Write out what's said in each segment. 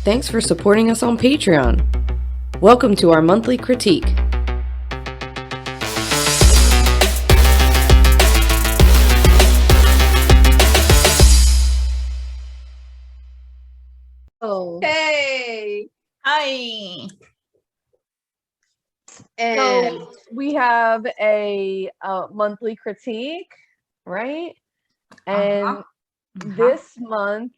Thanks for supporting us on Patreon. Welcome to our monthly critique. Oh, Hey. hi. And So we have a monthly critique, right? And this month,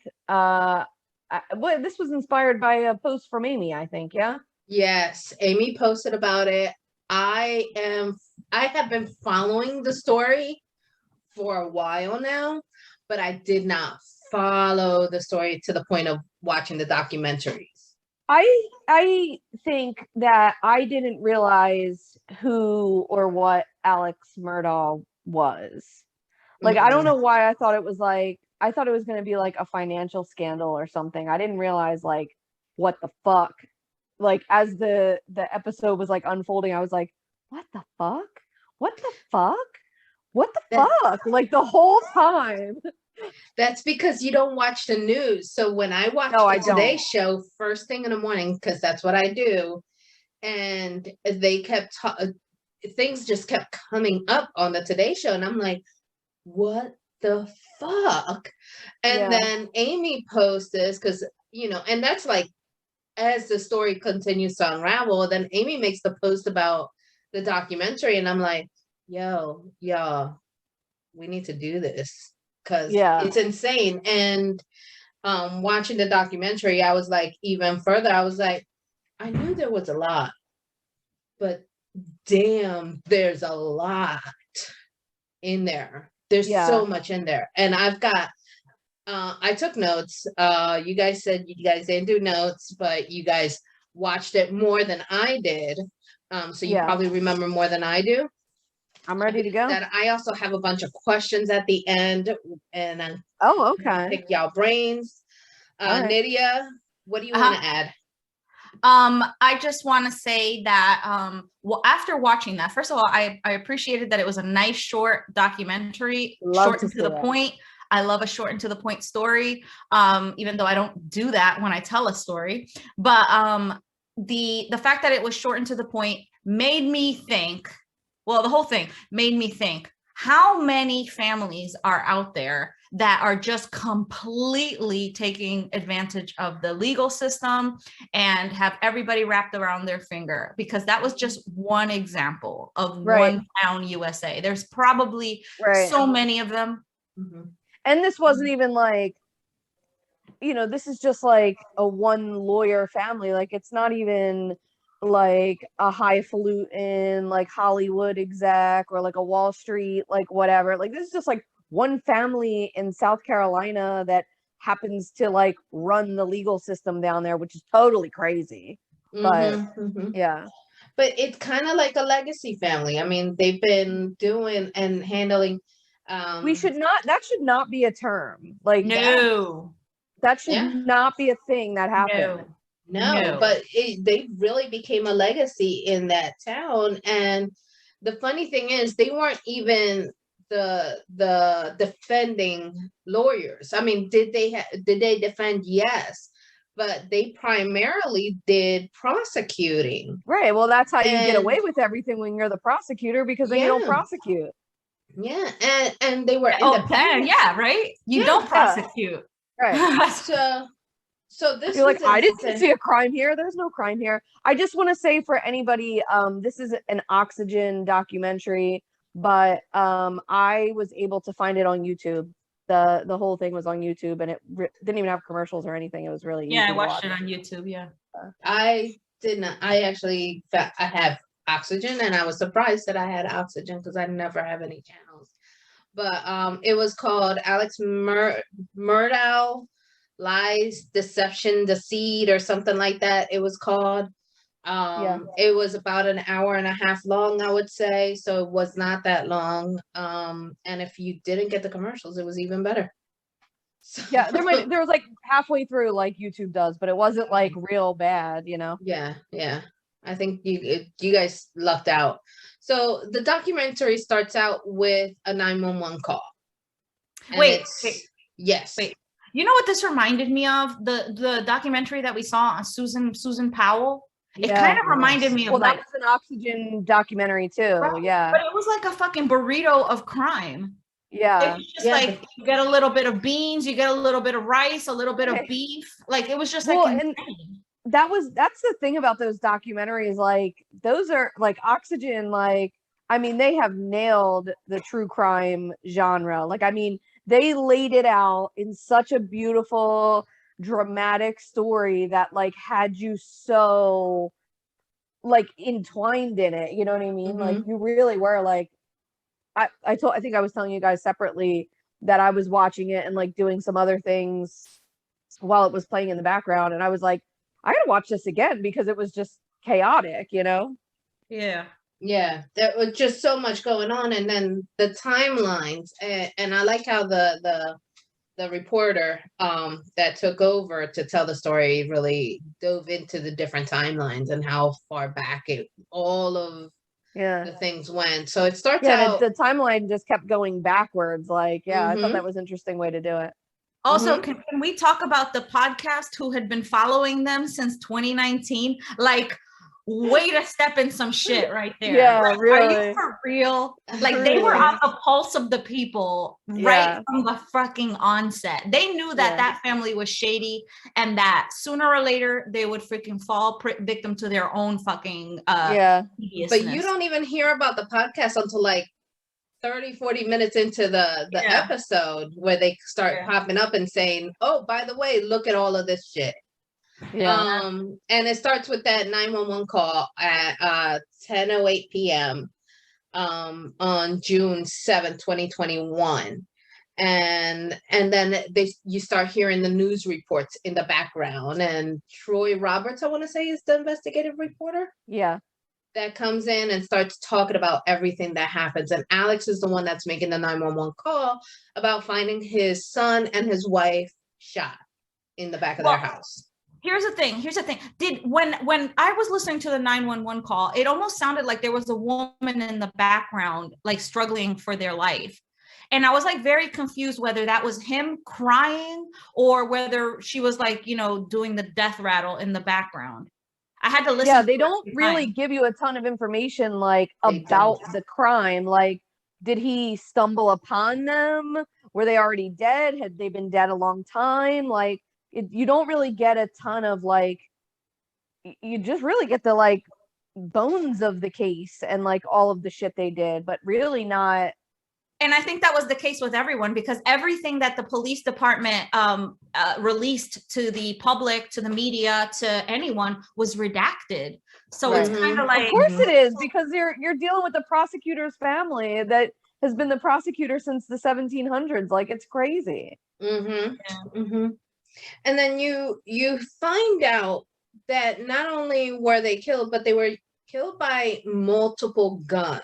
this was inspired by a post from Amy, I think. Yeah. yes, Amy posted about it. I have been following the story for a while now, but I did not follow the story to the point of watching the documentaries. I think that I didn't realize who or what Alex Murdaugh was. Like, I don't know why I thought it was going to be like a financial scandal or something. I didn't realize like what the fuck. Like, as the episode was like unfolding, I was like, what the fuck? What the fuck? What the fuck? Like the whole time. That's because you don't watch the news. So when I watch the Today Show first thing in the morning, because that's what I do, and they kept things just kept coming up on the Today Show, and I'm like, what the fuck? And then Amy posts this because, and that's like, as the story continues to unravel, then Amy makes the post about the documentary, and I'm like, yo, y'all, we need to do this because it's insane. And watching the documentary, I was like, even further, I was like, I knew there was a lot, but damn, there's a lot in there. There's so much in there. And I've got I took notes. You guys said you guys didn't do notes, but you guys watched it more than I did. So you probably remember more than I do. I'm ready to go. That I also have a bunch of questions at the end, and okay. Pick y'all brains. Right. Nydia, what do you want to add? I just want to say that well, after watching that, first of all, I appreciated that it was a nice short documentary, short and to the point. I love a short and to the point story, even though I don't do that when I tell a story. But the fact that it was short and to the point made me think, well, the whole thing made me think, how many families are out there that are just completely taking advantage of the legal system and have everybody wrapped around their finger? Because that was just one example of one town, USA. There's probably so many of them. Mm-hmm. And this wasn't even like, this is just like a one lawyer family. Like, it's not even like a highfalutin, like Hollywood exec or like a Wall Street, like whatever. Like, this is just like one family in South Carolina that happens to like run the legal system down there, which is totally crazy. But but it's kind of like a legacy family. I mean, they've been doing and handling. That should not be a term. Like, no, that should not be a thing that happened. No, but they really became a legacy in that town. And the funny thing is, they weren't even the defending lawyers. I mean, did they defend? Yes, but they primarily did prosecuting. Right. Well, that's how you get away with everything when you're the prosecutor, because then you don't prosecute. Yeah, and they were right. You don't prosecute. Right. So this, you're like, I didn't see a crime here. There's no crime here. I just want to say for anybody, this is an Oxygen documentary, but I was able to find it on YouTube. The whole thing was on YouTube, and it didn't even have commercials or anything. It was really easy. I watched it on YouTube. I did not. I have Oxygen, and I was surprised that I had Oxygen because I never have any channels. But it was called Alex Murdaugh Lies, Deception, Deceit, or something like that. It was called. It was about an hour and a half long, I would say. So it was not that long. And if you didn't get the commercials, it was even better. So. Yeah, there was like halfway through, like YouTube does, but it wasn't like real bad, Yeah. I think you guys lucked out. So the documentary starts out with a 911 call. Wait. Yes. Wait. You know what this reminded me of? The documentary that we saw on Susan Powell. It kind of reminded me of that was an Oxygen documentary too. Right? Yeah. But it was like a fucking burrito of crime. Yeah. It was just like you get a little bit of beans, you get a little bit of rice, a little bit of beef. Like it was just like and that's the thing about those documentaries. Like those are like Oxygen, like I mean, they have nailed the true crime genre. Like, I mean, they laid it out in such a beautiful, dramatic story that like had you so like entwined in it. You know what I mean? Like you really were like, I think I was telling you guys separately that I was watching it and like doing some other things while it was playing in the background. And I was like, I gotta watch this again because it was just chaotic, you know? Yeah. Yeah, there was just so much going on, and then the timelines, and I like how the reporter that took over to tell the story really dove into the different timelines and how far back all of the things went. So it starts out the timeline just kept going backwards. Like, I thought that was an interesting way to do it. Also, can we talk about the podcast who had been following them since 2019? Like, way to step in some shit right there. Yeah, like, really. Are you for real? Like they were on the pulse of the people right from the fucking onset. They knew that that family was shady and that sooner or later they would freaking fall victim to their own fucking But you don't even hear about the podcast until like 30-40 minutes into the episode where they start popping up and saying, oh, by the way, look at all of this shit. And it starts with that 911 call at 10:08 p.m. On June 7th, 2021. And then you start hearing the news reports in the background, and Troy Roberts, I want to say, is the investigative reporter. Yeah. That comes in and starts talking about everything that happens. And Alex is the one that's making the 911 call about finding his son and his wife shot in the back of their house. Here's the thing. When I was listening to the 911 call, it almost sounded like there was a woman in the background, like struggling for their life. And I was like very confused whether that was him crying or whether she was like, you know, doing the death rattle in the background. I had to listen. Yeah, they don't really give you a ton of information like about the crime. Like, did he stumble upon them? Were they already dead? Had they been dead a long time? Like, you don't really get a ton of like, you just really get the like bones of the case and like all of the shit they did, but really not. And I think that was the case with everyone because everything that the police department released to the public, to the media, to anyone was redacted. So it's kind of like, of course it is, because you're dealing with the prosecutor's family that has been the prosecutor since the 1700s. Like, it's crazy. And then you find out that not only were they killed, but they were killed by multiple guns.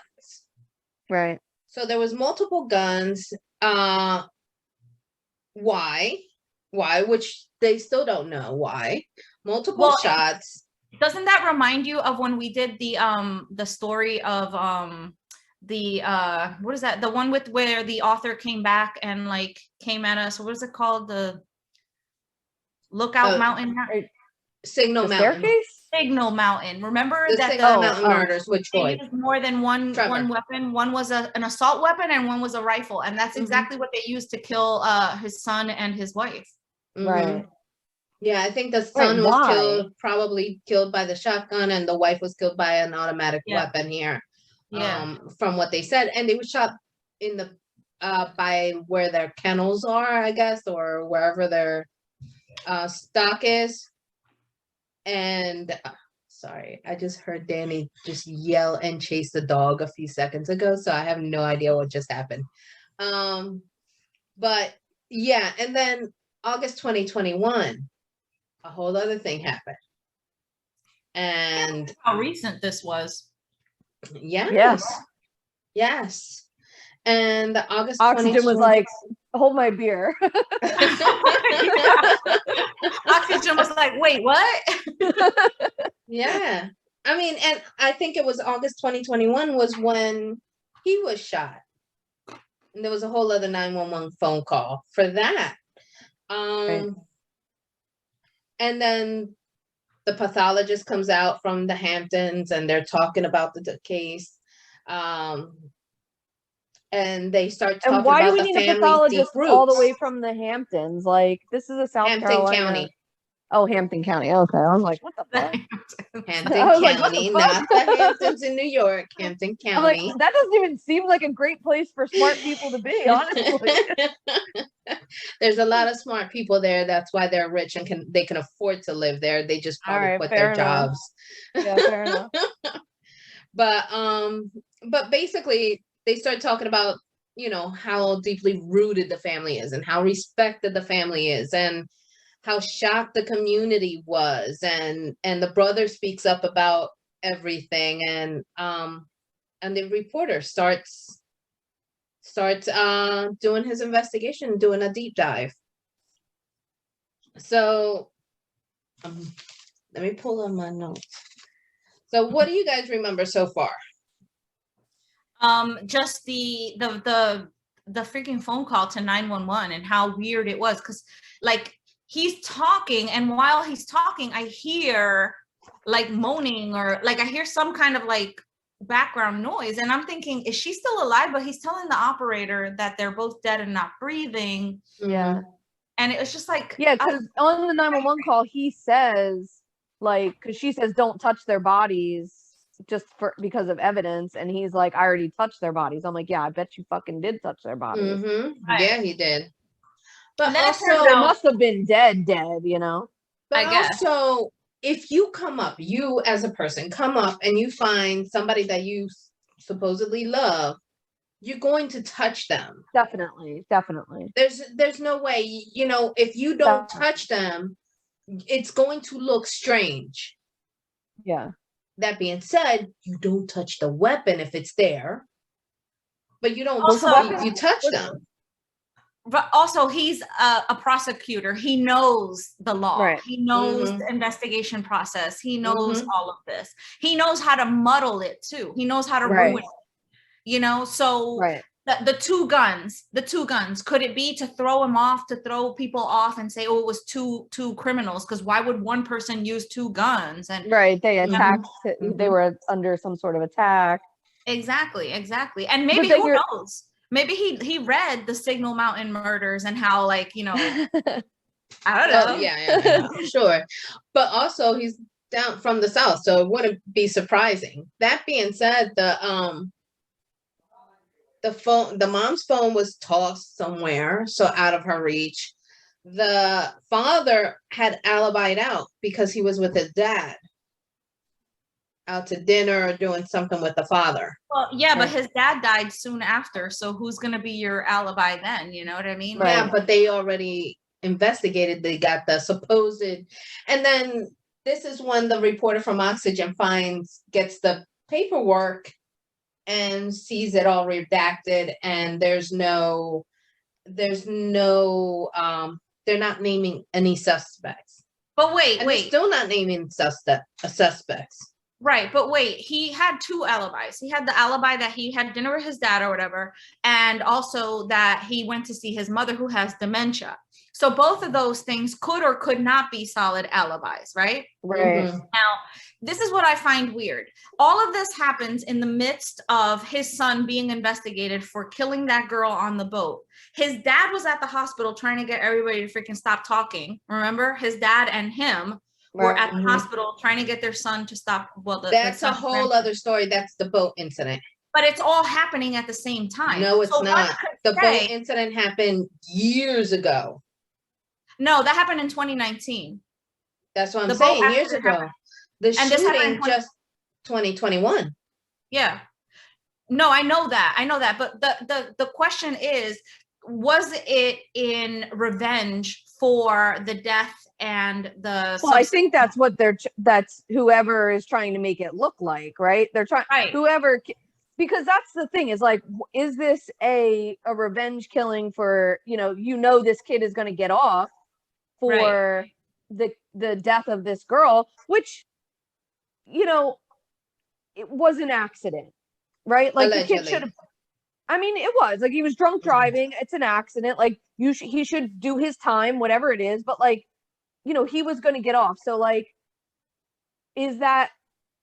Right. So there was multiple guns. Why? Which they still don't know why. Multiple shots. Doesn't that remind you of when we did the story of what is that? The one with where the author came back and like came at us. What was it called? The Lookout Mountain? Signal Mountain. Staircase? Signal Mountain. Remember the that Signal Mountain murders, which they used more than one weapon. One was an assault weapon and one was a rifle, and that's exactly what they used to kill his son and his wife. Right. Yeah, I think the son was probably killed by the shotgun, and the wife was killed by an automatic weapon here. From what they said, and they were shot in the by where their kennels are, I guess, or wherever their stock is. And sorry, I just heard Danny just yell and chase the dog a few seconds ago, so I have no idea what just happened. But yeah, and then August 2021, a whole other thing happened. And how recent this was. Yes. And the August Oxygen was like, hold my beer. Oxygen was like, wait, what? Yeah. I mean, and I think it was August 2021 was when he was shot. And there was a whole other 911 phone call for that. Right. And then the pathologist comes out from the Hamptons and they're talking about the case. And they start talking and why about do we the need family a pathologist deep roots. all the way from the Hamptons? Like, this is a South Hampton Carolina. County. Oh, Hampton County. Okay. I was like, what the fuck? Hampton County, like, what the fuck? not the Hamptons in New York, Hampton County. I'm like, that doesn't even seem like a great place for smart people to be, honestly. There's a lot of smart people there. That's why they're rich and they can afford to live there. They just probably quit their jobs. Yeah, fair enough. But basically they start talking about, you know, how deeply rooted the family is and how respected the family is and how shocked the community was, and the brother speaks up about everything, and the reporter starts doing his investigation, doing a deep dive. So let me pull on my notes. So what do you guys remember so far? Just the freaking phone call to 911 and how weird it was, because like he's talking, and while he's talking I hear like moaning, or like I hear some kind of like background noise, and I'm thinking, is she still alive? But he's telling the operator that they're both dead and not breathing. Yeah. And it was just like, yeah, because on the 911 call he says, like, because she says don't touch their bodies just because of evidence, and he's like, I already touched their bodies. I'm like, yeah, I bet you fucking did touch their bodies. Right. Yeah, he did. But also they must have been dead, you know. But I guess. Also, if you come up, you as a person come up and you find somebody that you supposedly love, you're going to touch them. Definitely. There's no way, you know, if you don't touch them, it's going to look strange. Yeah. That being said, you don't touch the weapon if it's there, but you don't you touch them. But also he's a prosecutor. He knows the law. Right. He knows the investigation process. He knows all of this. He knows how to muddle it too. He knows how to ruin it. You know, so the two guns, could it be to throw him off, to throw people off and say, oh, it was two criminals? Because why would one person use two guns? And they attacked, they were under some sort of attack. Exactly. And maybe, who knows? Maybe he read the Signal Mountain murders and how, like, you know, I don't know. Yeah, sure. But also he's down from the South, so it wouldn't be surprising. That being said, the mom's phone was tossed somewhere, so out of her reach. The father had alibied out because he was with his dad, out to dinner or doing something with the father. Well, yeah, but his dad died soon after, so who's going to be your alibi then? You know what I mean? Yeah, but they already investigated. They got the supposed, and then this is when the reporter from Oxygen gets the paperwork and sees it all redacted, and they're not naming any suspects. But wait, they're still not naming suspects. Right, but wait, he had two alibis. He had the alibi that he had dinner with his dad or whatever, and also that he went to see his mother who has dementia. So both of those things could or could not be solid alibis, right? Right. Now, this is what I find weird. All of this happens in the midst of his son being investigated for killing that girl on the boat. His dad was at the hospital trying to get everybody to freaking stop talking. Remember, his dad and him were at the hospital trying to get their son to stop. Well, that's a whole other story. That's the boat incident. But it's all happening at the same time. No, it's not. The boat incident happened years ago. No, that happened in 2019. That's what I'm saying. Years ago. The shooting just 2021. Yeah. No, I know that. But the question is, was it in revenge for the death and the I think that's what that's whoever is trying to make it look like, right? They're trying whoever, because that's the thing, is like, is this a revenge killing for, you know this kid is going to get off for the death of this girl, which, it was an accident, right? Like, allegedly. The kid should have, I mean, it was like he was drunk driving. It's an accident. Like he should do his time, whatever it is. But like, he was going to get off. So like, is that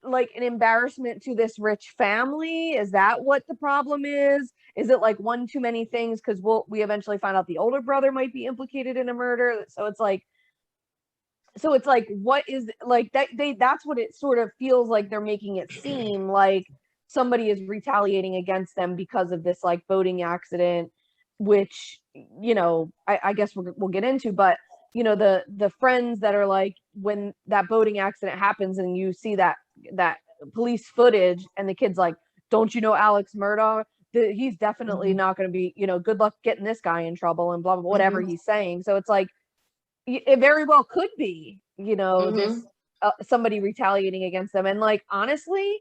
like an embarrassment to this rich family? Is that what the problem is? Is it like one too many things? Because we eventually find out the older brother might be implicated in a murder. So it's like, what is like that? That's what it sort of feels like. They're making it seem like somebody is retaliating against them because of this like boating accident, which I guess we'll get into. But the friends that are like, when that boating accident happens and you see that police footage and the kid's like, don't you know Alex Murdaugh? He's definitely not going to be, good luck getting this guy in trouble and blah blah, whatever he's saying. So it's like, it very well could be, this somebody retaliating against them. And like, honestly,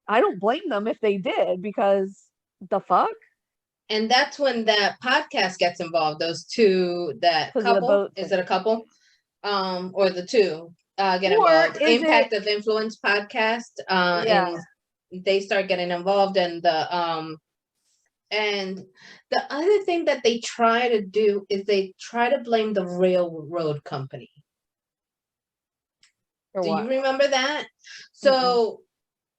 I don't blame them if they did, because the fuck. And that's when that podcast gets involved. Those two, that couple, is it a couple? Or the two get involved. Impact of Influence podcast. And they start getting involved, and and the other thing that they try to do is they try to blame the railroad company. Do you remember that? So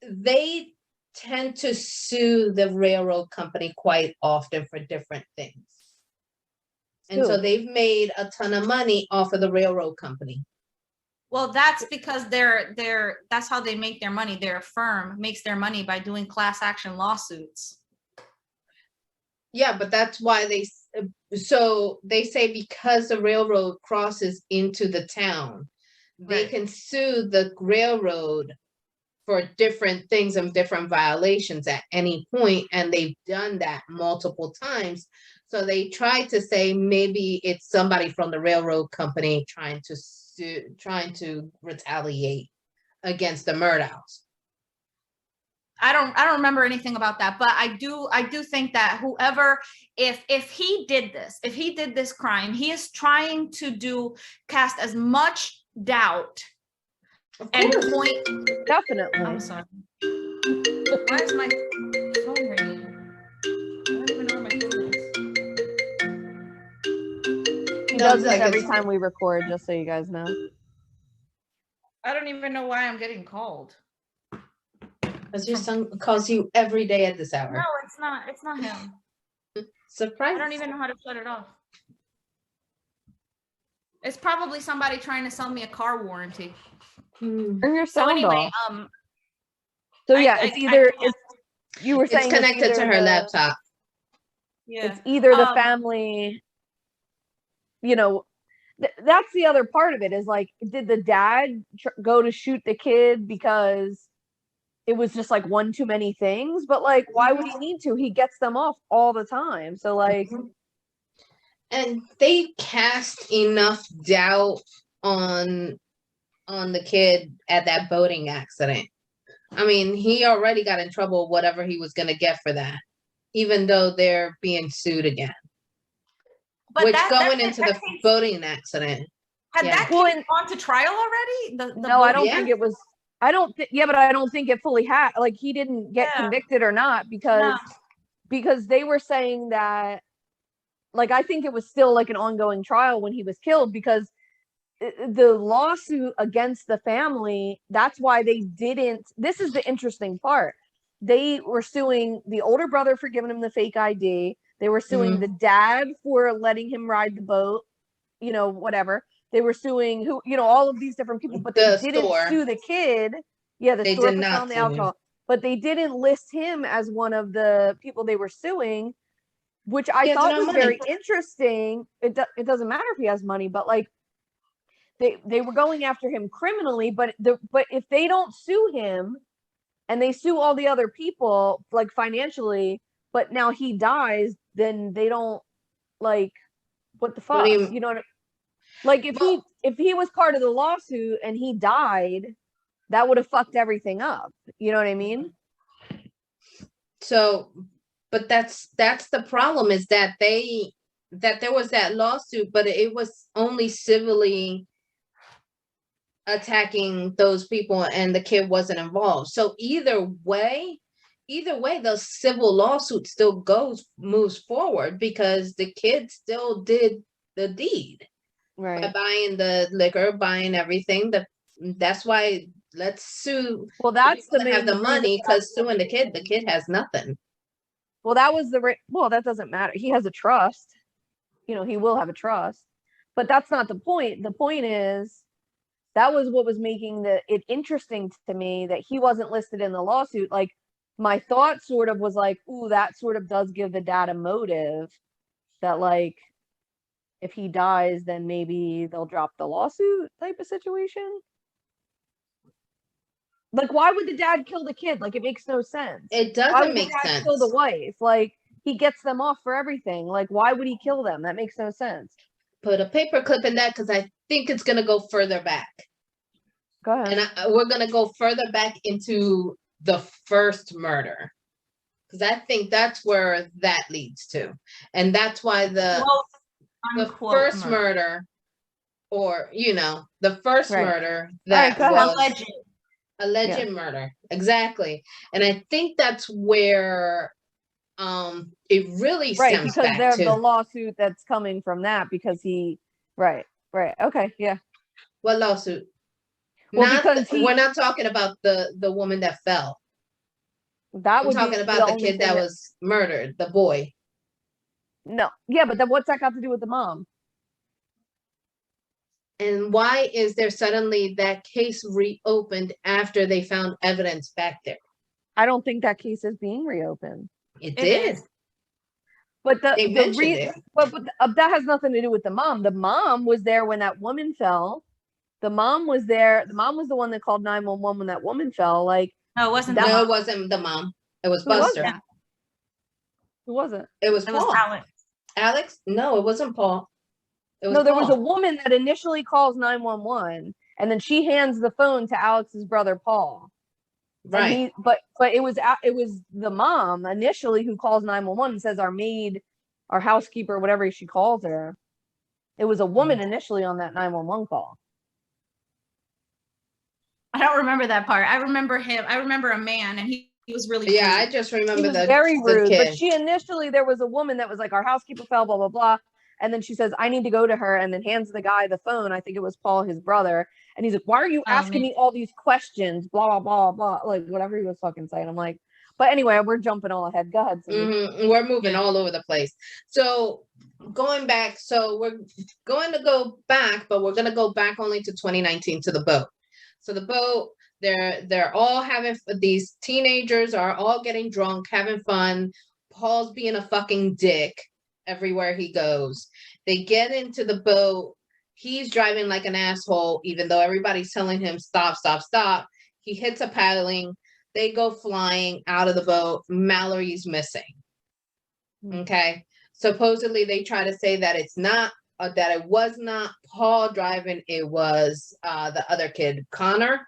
they tend to sue the railroad company quite often for different things. And so they've made a ton of money off of the railroad company. Well, that's because that's how they make their money. Their firm makes their money by doing class action lawsuits. Yeah, but that's why they say because the railroad crosses into the town, they can sue the railroad for different things and different violations at any point, and they've done that multiple times. So they try to say maybe it's somebody from the railroad company trying to retaliate against the Murdaughs. I don't remember anything about that, but I do think that whoever, if he did this crime, he is trying to cast as much doubt and point. Definitely. I'm sorry. Why is my phone ringing? I don't even know where my phone is. He does this every time we record, just so you guys know. I don't even know why I'm getting called. Because your son calls you every day at this hour. No, it's not. It's not him. Surprise. I don't even know how to shut it off. It's probably somebody trying to sell me a car warranty. Turn your sound so anyway, off. So yeah, you were saying it's connected to her laptop. Yeah. It's either the family, that's the other part of it, is like, did the dad go to shoot the kid because it was just like one too many things? But like, why would he need to? He gets them off all the time. So like, and they cast enough doubt on the kid at that boating accident. I mean, he already got in trouble, whatever he was going to get for that, even though they're being sued again. But going into the boating accident. Had that case gone to trial already? No, I don't think it was. I don't think, but I don't think it fully had, like, he didn't get convicted or not, because they were saying that, like, I think it was still like an ongoing trial when he was killed, because the lawsuit against the family, that's why they didn't, this is the interesting part. They were suing the older brother for giving him the fake ID. They were suing the dad for letting him ride the boat, whatever. They were suing all of these different people, but they didn't sue the kid. Yeah, the store for selling the alcohol. But they didn't list him as one of the people they were suing, which I thought was very interesting. It doesn't matter if he has money, but like, they were going after him criminally, but if they don't sue him and they sue all the other people, like, financially, but now he dies, then they don't, like, what the fuck? You know what I mean? Like, if he was part of the lawsuit and he died, that would have fucked everything up. You know what I mean? So, but that's the problem, is that there was that lawsuit, but it was only civilly attacking those people and the kid wasn't involved. So either way, either way, the civil lawsuit still moves forward because the kid still did the deed. Right. By buying the liquor, buying everything. That's why let's sue. Well, that's the have the money, because suing the kid has nothing. Well, that was well, that doesn't matter. He has a trust. You know, he will have a trust. But that's not the point. The point is that was what was making it interesting to me that he wasn't listed in the lawsuit. Like, my thought sort of was like, ooh, that sort of does give the dad a motive that, like, if he dies, then maybe they'll drop the lawsuit type of situation. Like, why would the dad kill the kid? Like, it makes no sense. It doesn't make sense. Kill the wife. Like, he gets them off for everything. Like, why would he kill them? That makes no sense. Put a paper clip in that, because I think it's going to go further back. Go ahead. And we're going to go further back into the first murder, because I think that's where that leads to. And that's why the first murder, or, you know, the first murder that was alleged murder. Exactly. And I think that's where it really stems back to. There's the lawsuit that's coming from that, because he right. Okay, yeah. What lawsuit? Well, we're not talking about the woman that fell. We're talking about the kid that was murdered, the boy. No. Yeah, but then what's that got to do with the mom? And why is there suddenly that case reopened after they found evidence back there? I don't think that case is being reopened. It did. But that has nothing to do with the mom. The mom was there when that woman fell. The mom was there. The mom was the one that called 911 when that woman fell. Like, no, it wasn't. No, it wasn't the mom. It was Buster. Who was it? It was Paul. Alex. Alex? No, it wasn't Paul. There was a woman that initially calls 911, and then she hands the phone to Alex's brother Paul. Right. But it was the mom initially who calls 911 and says our maid, our housekeeper, whatever she calls her. It was a woman initially on that 911 call. I don't remember that part. I remember him. I remember a man, and he was really rude. I just remember very rude. But she initially, there was a woman that was like, our housekeeper fell, blah blah blah. And then she says, I need to go to her, and then hands the guy the phone. I think it was Paul, his brother. And he's like, why are you asking me all these questions? Blah, blah, blah, blah. Like, whatever he was fucking saying. I'm like, but anyway, we're jumping all ahead. Go ahead. We're moving all over the place. So going back, we're going to go back, but we're going to go back only to 2019 to the boat. So the boat, they're all these teenagers are all getting drunk, having fun. Paul's being a fucking dick everywhere he goes. They get into the boat. He's driving like an asshole, even though everybody's telling him stop, stop, stop. He hits a paddling. They go flying out of the boat. Mallory's missing. Okay. Supposedly they try to say that it's not, that it was not Paul driving. It was the other kid, Connor,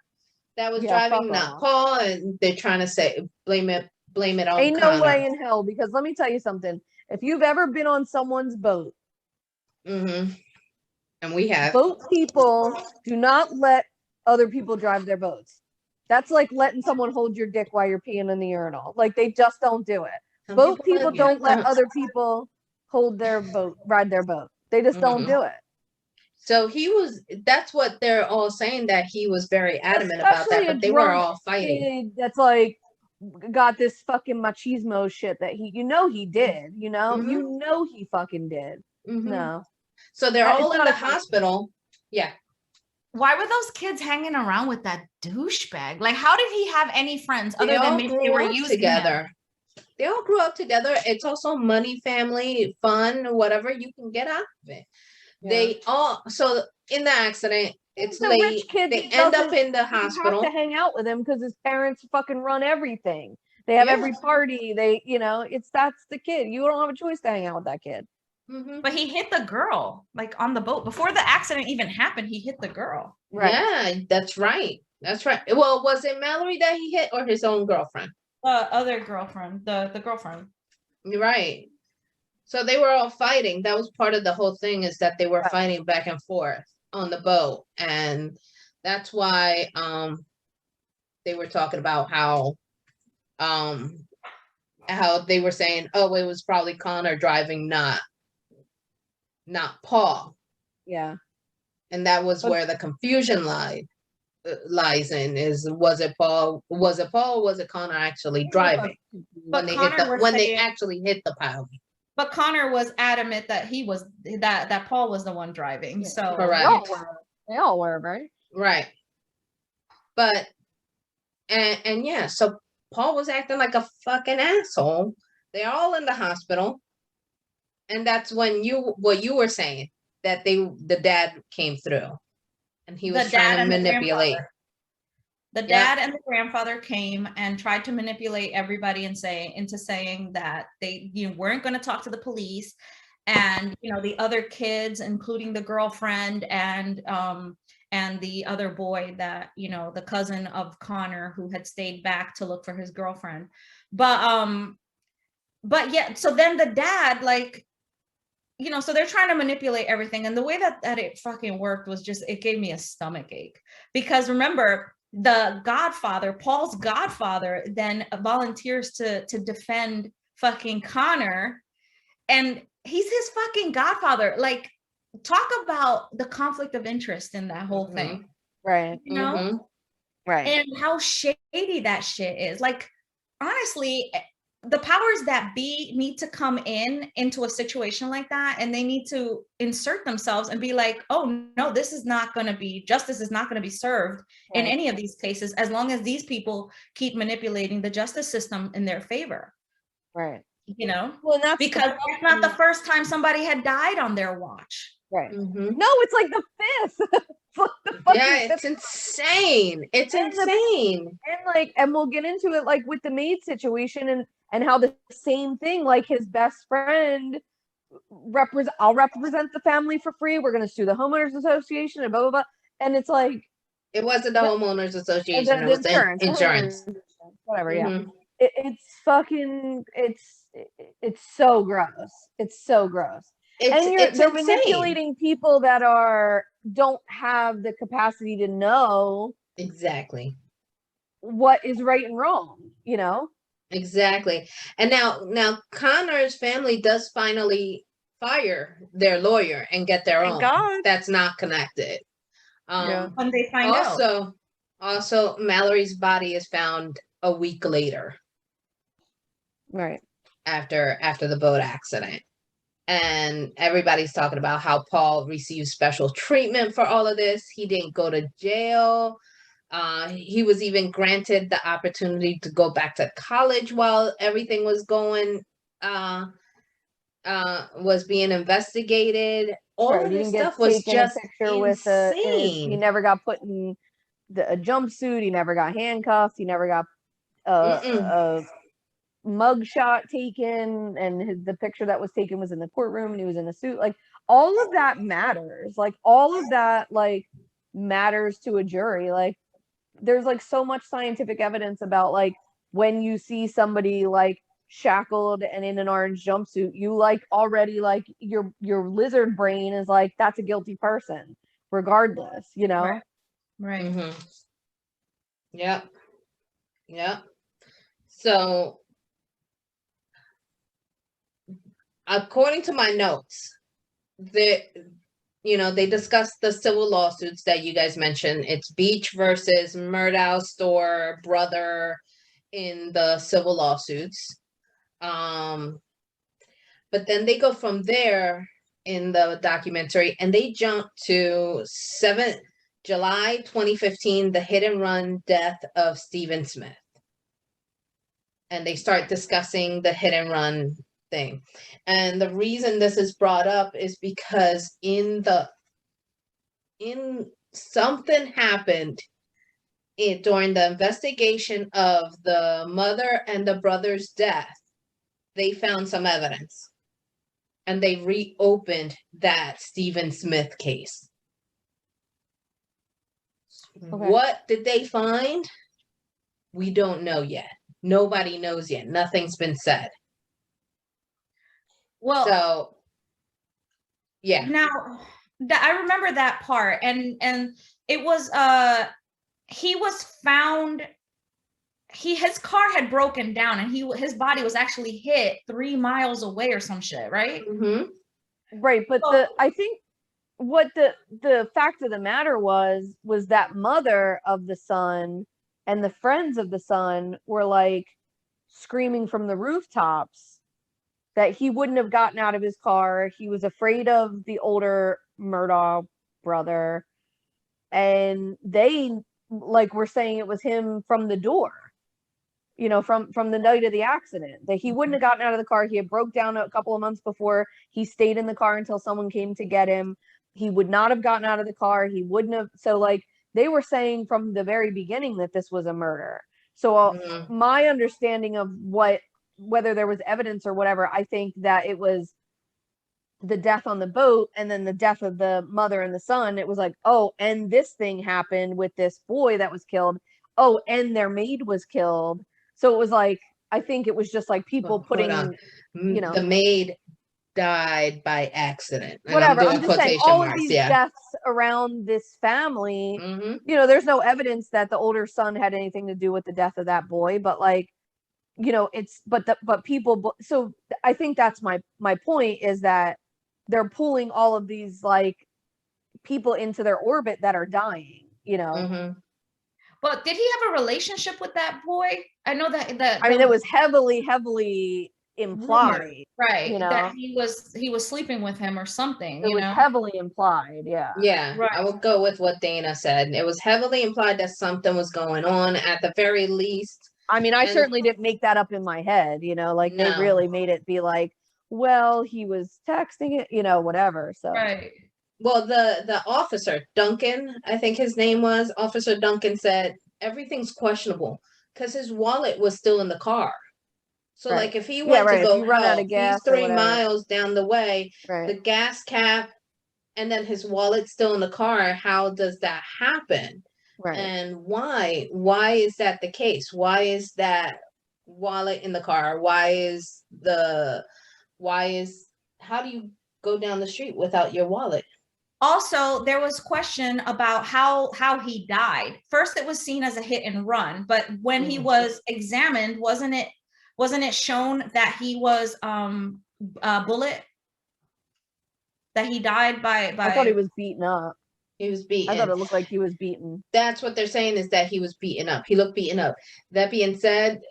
that was driving, not Paul. And they're trying to say, blame it on Ain't Connor. No way in hell, because let me tell you something. If you've ever been on someone's boat, and we have, boat people do not let other people drive their boats. That's like letting someone hold your dick while you're peeing in the urinal. Like, they just don't do it. Boat people don't let other people hold their boat, ride their boat. They just don't do it. So that's what they're all saying, that he was very adamant about that, but they were all fighting. That's like, got this fucking machismo shit that he did, he fucking did. No. So they're all in the hospital. Yeah. Why were those kids hanging around with that douchebag? Like, how did he have any friends other than maybe they were using together? They all grew up together. It's also money, family, fun, whatever you can get out of it. Yeah. So in the accident, it's late. They end up in the hospital. Have to hang out with him because his parents fucking run everything. They have every party. That's the kid. You don't have a choice to hang out with that kid. But he hit the girl, like, on the boat before the accident even happened. He hit the girl. Right. Yeah, that's right. That's right. Well, was it Mallory that he hit, or his own girlfriend? Other girlfriend, the girlfriend. Right. So they were all fighting. That was part of the whole thing, is that they were fighting back and forth on the boat. And that's why they were talking about how how they were saying, oh, it was probably Connor driving, not Paul. Yeah. And that was where the confusion lies in, is was it Paul, or was it Connor actually driving when they actually hit the pile? But Connor was adamant that he was that Paul was the one driving. So correct. They all were, right? Right. But and yeah, so Paul was acting like a fucking asshole. They're all in the hospital. And that's when what you were saying, that the dad came through and he was trying to manipulate. The dad and the grandfather came and tried to manipulate everybody into saying that they weren't going to talk to the police, and the other kids, including the girlfriend and the other boy, that the cousin of Connor, who had stayed back to look for his girlfriend. But yeah, so then the dad, like, so they're trying to manipulate everything, and the way that it fucking worked was just, it gave me a stomach ache, because remember, the godfather, Paul's godfather, then volunteers to defend fucking Connor, and he's his fucking godfather. Like, talk about the conflict of interest in that whole thing, right? Right. And how shady that shit is. Like, honestly, the powers that be need to come into a situation like that, and they need to insert themselves and be like, oh no, justice is not going to be served in any of these cases as long as these people keep manipulating the justice system in their favor. Right. Well, because it's not the first time somebody had died on their watch. Right. No, it's like the fifth. It's insane. It's insane. And we'll get into it, like, with the maid situation, and how the same thing, like, his best friend I'll represent the family for free. We're going to sue the homeowners association and blah, blah, blah. And it's like, it wasn't the homeowners association. It was insurance. Whatever. Yeah. It's fucking, it's so gross. It's so gross. They're manipulating people that don't have the capacity to know exactly what is right and wrong, Exactly. And now Connor's family does finally fire their lawyer and get their own. God. That's not connected. When they find out. Also, Mallory's body is found a week later. Right. After the boat accident. And everybody's talking about how Paul received special treatment for all of this. He didn't go to jail. He was even granted the opportunity to go back to college while everything was was being investigated. All of this stuff was just insane. He never got put in a jumpsuit. He never got handcuffed. He never got a mugshot taken, and the picture that was taken was in the courtroom, and he was in a suit. Like, all of that matters. Like, all of that, like, matters to a jury. Like, there's, like, so much scientific evidence about, like, when you see somebody, like, shackled and in an orange jumpsuit, you, like, already, like, your lizard brain is like, that's a guilty person regardless, Right. Mm-hmm. Yep. So according to my notes, they discussed the civil lawsuits that you guys mentioned. It's Beach versus Murdaugh store brother in the civil lawsuits. But then they go from there in the documentary, and they jump to July 2015, the hit and run death of Stephen Smith. And they start discussing the hit and run thing. And the reason this is brought up is because something happened during the investigation of the mother and the brother's death. They found some evidence, and they reopened that Stephen Smith case. Okay. What did they find? We don't know yet. Nobody knows yet. Nothing's been said. Well, so yeah. Now, I remember that part, and it was he was found his car had broken down, and his body was actually hit 3 miles away or some shit, right? Right, but I think what the fact of the matter was that mother of the son and the friends of the son were like screaming from the rooftops that he wouldn't have gotten out of his car. He was afraid of the older Murdaugh brother, and they like were saying it was him from the door, you know, from the night of the accident, that he wouldn't have gotten out of the car. He had broke down a couple of months before. He stayed in the car until someone came to get him. He would not have gotten out of the car. He wouldn't have. So like they were saying from the very beginning that this was a murder. So my understanding of whether there was evidence or whatever, I think that it was the death on the boat and then the death of the mother and the son. It was like, oh, and this thing happened with this boy that was killed. Oh, and their maid was killed. So it was like, I think it was just like people putting, you know, the maid died by accident. And whatever. I'm just saying all of these deaths around this family, you know, there's no evidence that the older son had anything to do with the death of that boy, but like, you know, it's, but people, so I think that's my point, is that they're pulling all of these like people into their orbit that are dying, you know. But did he have a relationship with that boy? I know that I mean, it was heavily implied, right? You know, that he was sleeping with him or something. It was heavily implied, yeah. Right. I will go with what Dana said. It was heavily implied that something was going on at the very least. I mean, I certainly didn't make that up in my head, you know, like they really made it be like, well, he was texting it, you know, whatever. So right. Well, the officer, Duncan, I think his name was, Officer Duncan, said everything's questionable because his wallet was still in the car. So like if he went to go run out of gas, he's 3 miles down the way, the gas cap, and then his wallet's still in the car, how does that happen? And why is that the case? Why is that wallet in the car? How do you go down the street without your wallet? Also, there was question about how he died. First, it was seen as a hit and run, but when he was examined, wasn't it shown that he was bullet? That he died by I thought he was beaten up. He was beaten. I thought it looked like he was beaten. That's what they're saying, is that he was beaten up. He looked beaten up. That being said,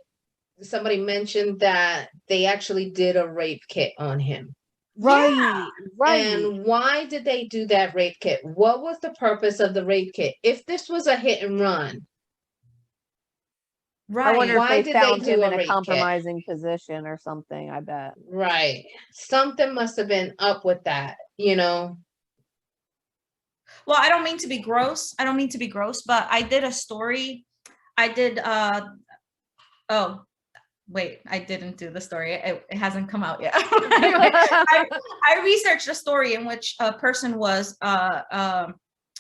somebody mentioned that they actually did a rape kit on him. Right. And why did they do that rape kit? What was the purpose of the rape kit? If this was a hit and run, I wonder if they found him in a compromising position or something, I bet. Right. Something must have been up with that, you know? Well, I don't mean to be gross, but I did a story. Oh, wait, I didn't do the story. It hasn't come out yet. Anyway, I researched a story in which a person was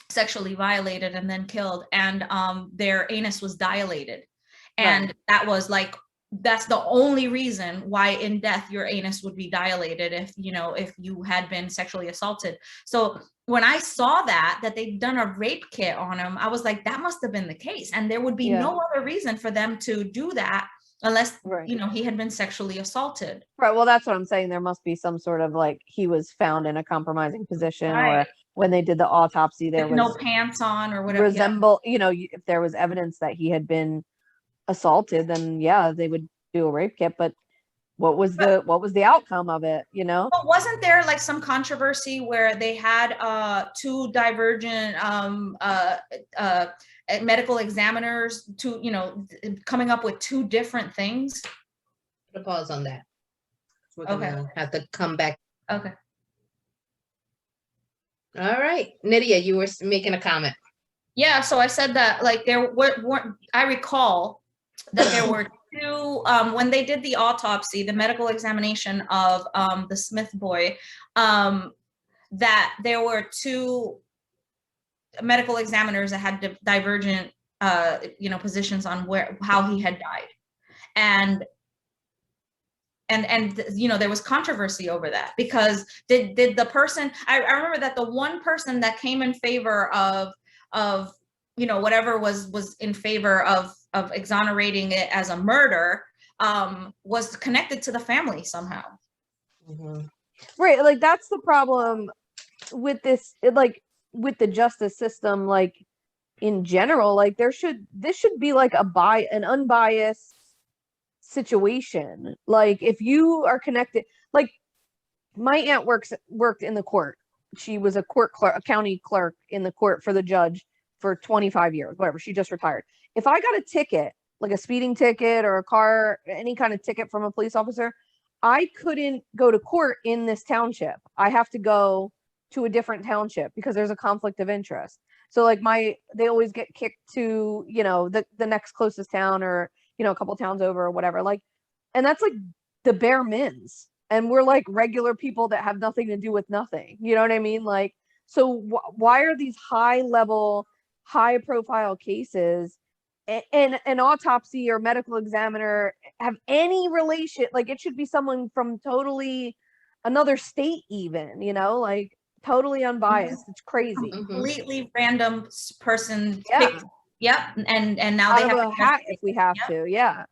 sexually violated and then killed, and their anus was dilated. And that was like, that's the only reason why in death your anus would be dilated, if you had been sexually assaulted. So when I saw that they'd done a rape kit on him, I was like, that must have been the case. And there would be no other reason for them to do that unless, he had been sexually assaulted. Right. Well, that's what I'm saying. There must be some sort of like, he was found in a compromising position, or when they did the autopsy, there was no pants on or whatever. If there was evidence that he had been assaulted, then they would do a rape kit. But what was the outcome of it, But wasn't there like some controversy where they had two divergent medical examiners coming up with two different things? Put a pause on that. We're gonna have to come back. Okay. All right, Nydia, you were making a comment. Yeah, so I said that like there were I recall that there were two, when they did the autopsy, the medical examination of the Smith boy, that there were two medical examiners that had divergent positions on how he had died. And there was controversy over that, because did the person, I remember that the one person that came in favor of whatever was in favor of exonerating it as a murder was connected to the family somehow. Mm-hmm. Right, like that's the problem with this, like with the justice system, like in general. Like this should be like an unbiased situation. Like if you are connected, like my aunt worked in the court. She was a a county clerk in the court for the judge for 25 years, whatever. She just retired. If I got a ticket, like a speeding ticket or any kind of ticket from a police officer, I couldn't go to court in this township. I have to go to a different township because there's a conflict of interest. So like they always get kicked to, the next closest town, or, a couple towns over or whatever. Like, and that's like the bare mins. And we're like regular people that have nothing to do with nothing. You know what I mean? Like, so why are these high level, high profile cases and an autopsy or medical examiner have any relation? Like, it should be someone from totally another state, even, like totally unbiased. It's crazy. Completely random person. Yeah. Picked, yep. And now out they of have a hat if we have to. Yeah.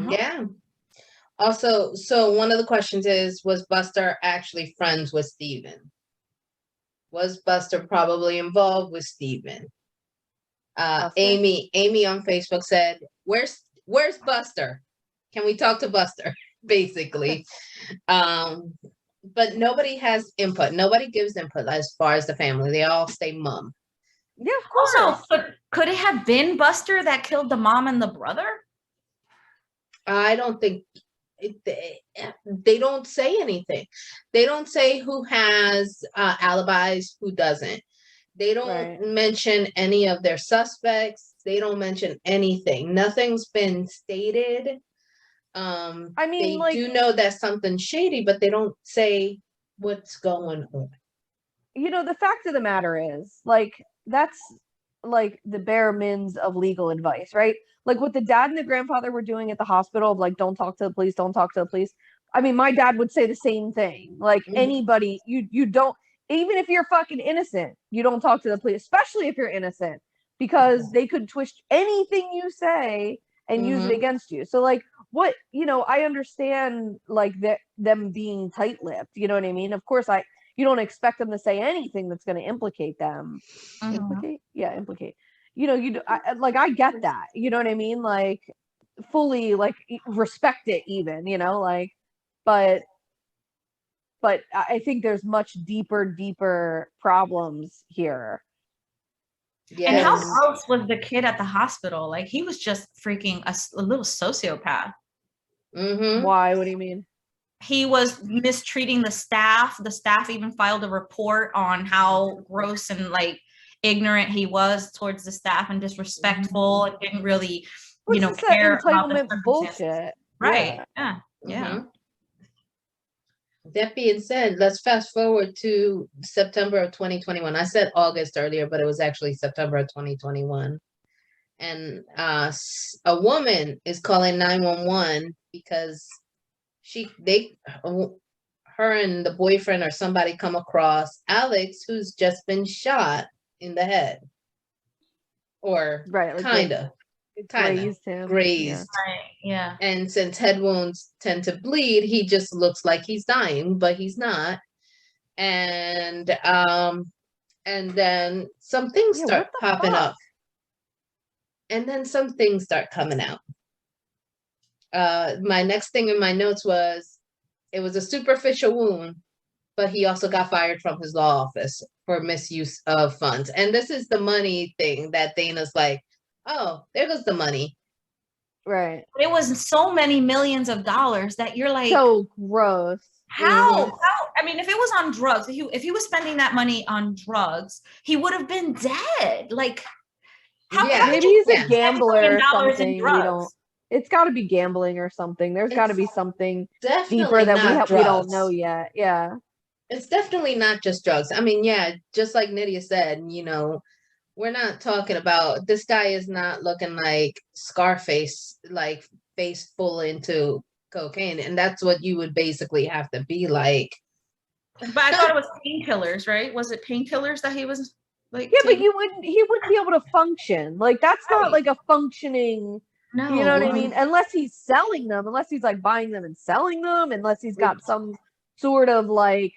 Yeah. Also, so one of the questions is, was Buster actually friends with Steven? Was Buster probably involved with Steven? Amy on Facebook said, where's Buster? Can we talk to Buster? Basically. But nobody has input. Nobody gives input as far as the family. They all stay mum. Yeah, of course. Also, could it have been Buster that killed the mom and the brother? I don't think they don't say anything. They don't say who has alibis, who doesn't. They don't mention any of their suspects. They don't mention anything. Nothing's been stated. I mean, they do know that something's shady, but they don't say what's going on. The fact of the matter is, like, that's like the bare mins of legal advice, right? Like what the dad and the grandfather were doing at the hospital of like, don't talk to the police, don't talk to the police. I mean, my dad would say the same thing. Like anybody, you don't, even if you're fucking innocent, you don't talk to the police, especially if you're innocent, because they could twist anything you say and use it against you. So like what, I understand like them being tight-lipped, you know what I mean? Of course, you don't expect them to say anything that's going to implicate them. Implicate? I get that. You know what I mean? Like, fully, like, respect it even, but I think there's much deeper problems here. Yes. And how gross was the kid at the hospital? Like, he was just freaking a little sociopath. Why? What do you mean? He was mistreating the staff. The staff even filed a report on how gross and like ignorant he was towards the staff and disrespectful and didn't really, care about the bullshit. Right. Yeah. That being said, let's fast forward to September of 2021. I said August earlier, but it was actually September of 2021. And a woman is calling 911 because her and the boyfriend or somebody come across Alex, who's just been shot in the head, or kind of grazed. Yeah. Right. Yeah. And since head wounds tend to bleed, he just looks like he's dying, but he's not. And then some things start popping up, and then some things start coming out. My next thing in my notes was, it was a superficial wound, but he also got fired from his law office for misuse of funds. And this is the money thing that Dana's like, oh, there goes the money. Right. It was so many millions of dollars that you're like, so gross. How? I mean, if it was on drugs, if he was spending that money on drugs, he would have been dead. Like, maybe he's a gambler or something. We don't. It's got to be gambling or something. There's got to be something deeper that we don't know yet. Yeah. It's definitely not just drugs. I mean, yeah, just like Nydia said, we're not talking about, this guy is not looking like Scarface, like face full into cocaine. And that's what you would basically have to be like. But I thought it was painkillers, right? Was it painkillers that he was? Like, yeah, but he wouldn't be able to function. Like, that's not like a functioning. No. You know what I mean? Unless he's selling them, unless he's like buying them and selling them, unless he's got some sort of like.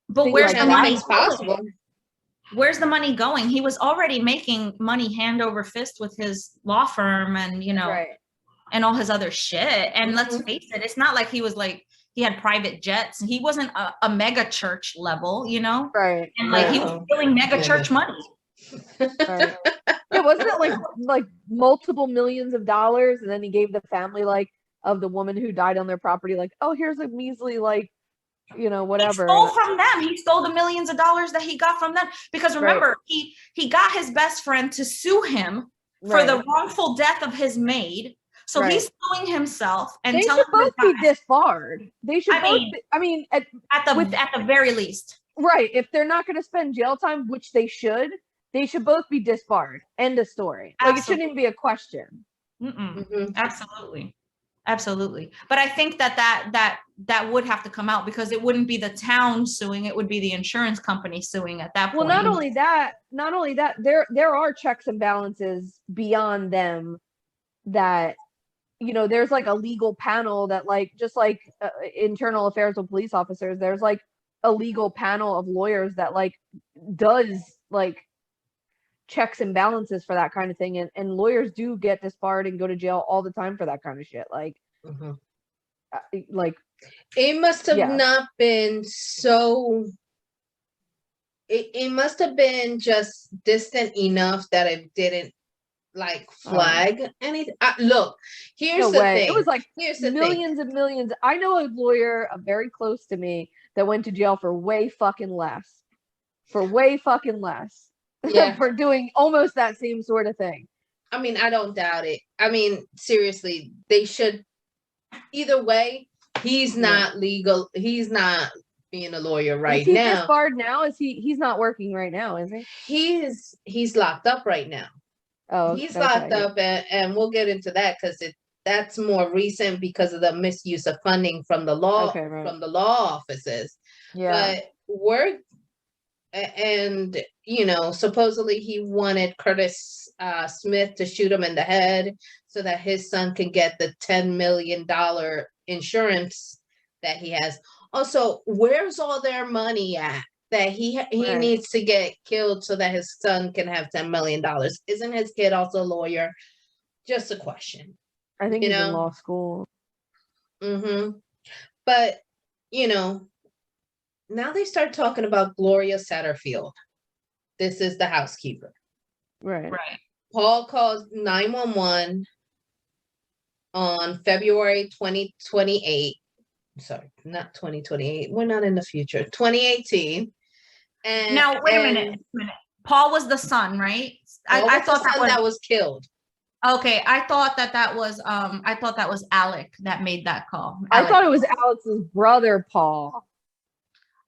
But where's the money possible? Where's the money going? He was already making money hand over fist with his law firm and, you know, and all his other shit. And let's face it, it's not like he was like, he had private jets. He wasn't a mega church level, you know? Right. And like he was stealing mega church money. Right. Yeah, wasn't it like multiple millions of dollars, and then he gave the family like of the woman who died on their property like, oh, here's a measly like, you know, whatever. He stole from them. He stole the millions of dollars that he got from them because remember he got his best friend to sue him for the wrongful death of his maid. So he's suing himself and they should both be disbarred. They should I mean at the very least. Right. If they're not going to spend jail time, which they should both be disbarred. End of story. Like it shouldn't even be a question. Absolutely. Absolutely. But I think that would have to come out because it wouldn't be the town suing, it would be the insurance company suing at that point. Well, not only that, there are checks and balances beyond them that, you know, there's like a legal panel that like, just like internal affairs with police officers, there's like a legal panel of lawyers that like does like checks and balances for that kind of thing, and lawyers do get disbarred and go to jail all the time for that kind of shit. Like like it must have not been so it must have been just distant enough that it didn't like flag anything. Look, here's the thing. It was like millions and millions. I know a lawyer very close to me that went to jail for way fucking less for doing almost that same sort of thing. I mean, I don't doubt it. I mean, seriously, they should. Either way, he's not legal. He's not being a lawyer right now. Is he disbarred now? Is he's not working right now, is he? He's locked up right now. Oh, he's locked up, and we'll get into that because that's more recent because of the misuse of funding from the law from the law offices. Yeah, but and you know, supposedly he wanted Curtis Smith to shoot him in the head so that his son can get the $10 million insurance that he has. Also, where's all their money at that he needs to get killed so that his son can have $10 million? Isn't his kid also a lawyer? Just a question. I think he's in law school. But you know, now they start talking about Gloria Satterfield. This is the housekeeper. Right. Paul calls 911 on February 2028. Sorry, not 2028. We're not in the future. 2018. And now, wait a minute. Paul was the son, right? I thought that was killed. Okay, I thought that was Alec that made that call. I thought it was Alex's brother, Paul.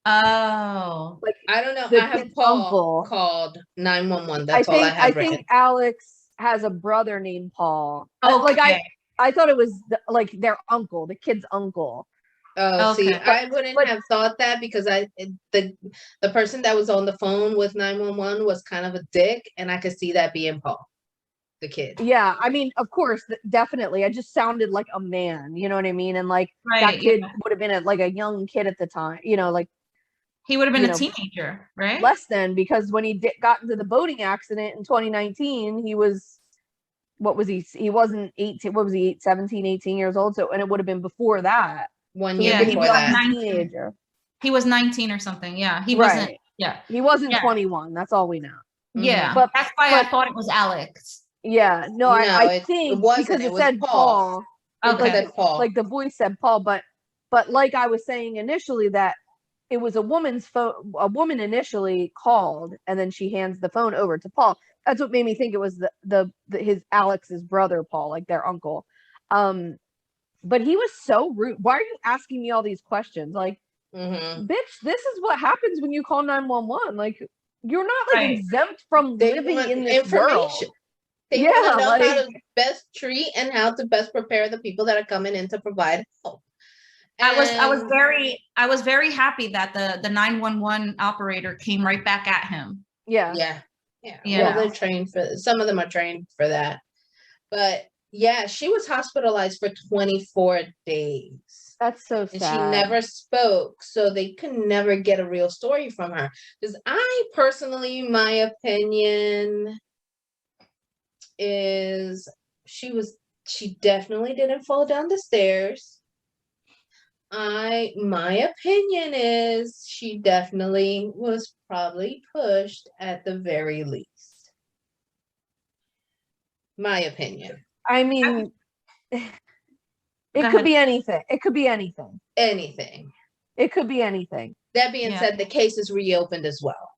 Oh, like I don't know. I have Paul called 911. That's all I have written. I think Alex has a brother named Paul. Okay. Like I thought it was like their uncle, the kid's uncle. Oh, okay. See, I wouldn't have thought that because the person that was on the phone with 911 was kind of a dick, and I could see that being Paul, the kid. Yeah, I mean, of course, definitely. I just sounded like a man, you know what I mean? And like that kid would have been a young kid at the time, you know, like he would have been a teenager, right? Less than, because when he got into the boating accident in 2019, he was, what was he? He wasn't 18. What was he? 17, 18 years old. So, and it would have been before that. 1 year before that. Teenager. He was 19 or something. Yeah, he wasn't. Yeah, he wasn't 21. That's all we know. Yeah, but that's why I thought it was Alex. Yeah, no, I think it wasn't, because it said Paul. Okay, like the voice said Paul, but like I was saying initially, that it was a woman's phone. A woman initially called, and then she hands the phone over to Paul. That's what made me think it was his Alex's brother, Paul, like their uncle. But he was so rude. Why are you asking me all these questions? Like, bitch, this is what happens when you call 911. Like, you're not like exempt from living in this world. They want to know how to best treat and how to best prepare the people that are coming in to provide help. I was very happy that the 911 operator came right back at him. Yeah. Yeah. Well, they're trained for, some of them are trained for that. But yeah, she was hospitalized for 24 days. That's so sad. And she never spoke, so they could never get a real story from her. Because I personally, my opinion is she definitely didn't fall down the stairs. My opinion is she definitely was probably pushed at the very least. My opinion. I mean, it could be anything. It could be anything. Anything. It could be anything. That being said, the case is reopened as well.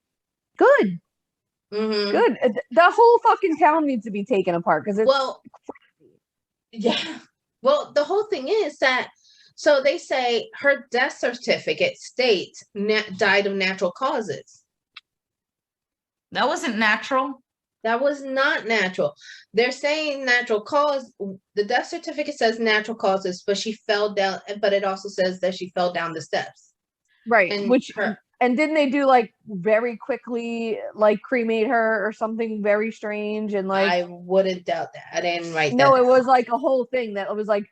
Good. Good. The whole fucking town needs to be taken apart because it's crazy. Yeah. Well, the whole thing is that, so they say her death certificate states died of natural causes. That wasn't natural. That was not natural. They're saying natural cause. The death certificate says natural causes, but she fell down. But it also says that she fell down the steps. Right. And didn't they do like very quickly, like cremate her or something very strange? And like, I wouldn't doubt that. I didn't write that. No, it was like a whole thing that it was like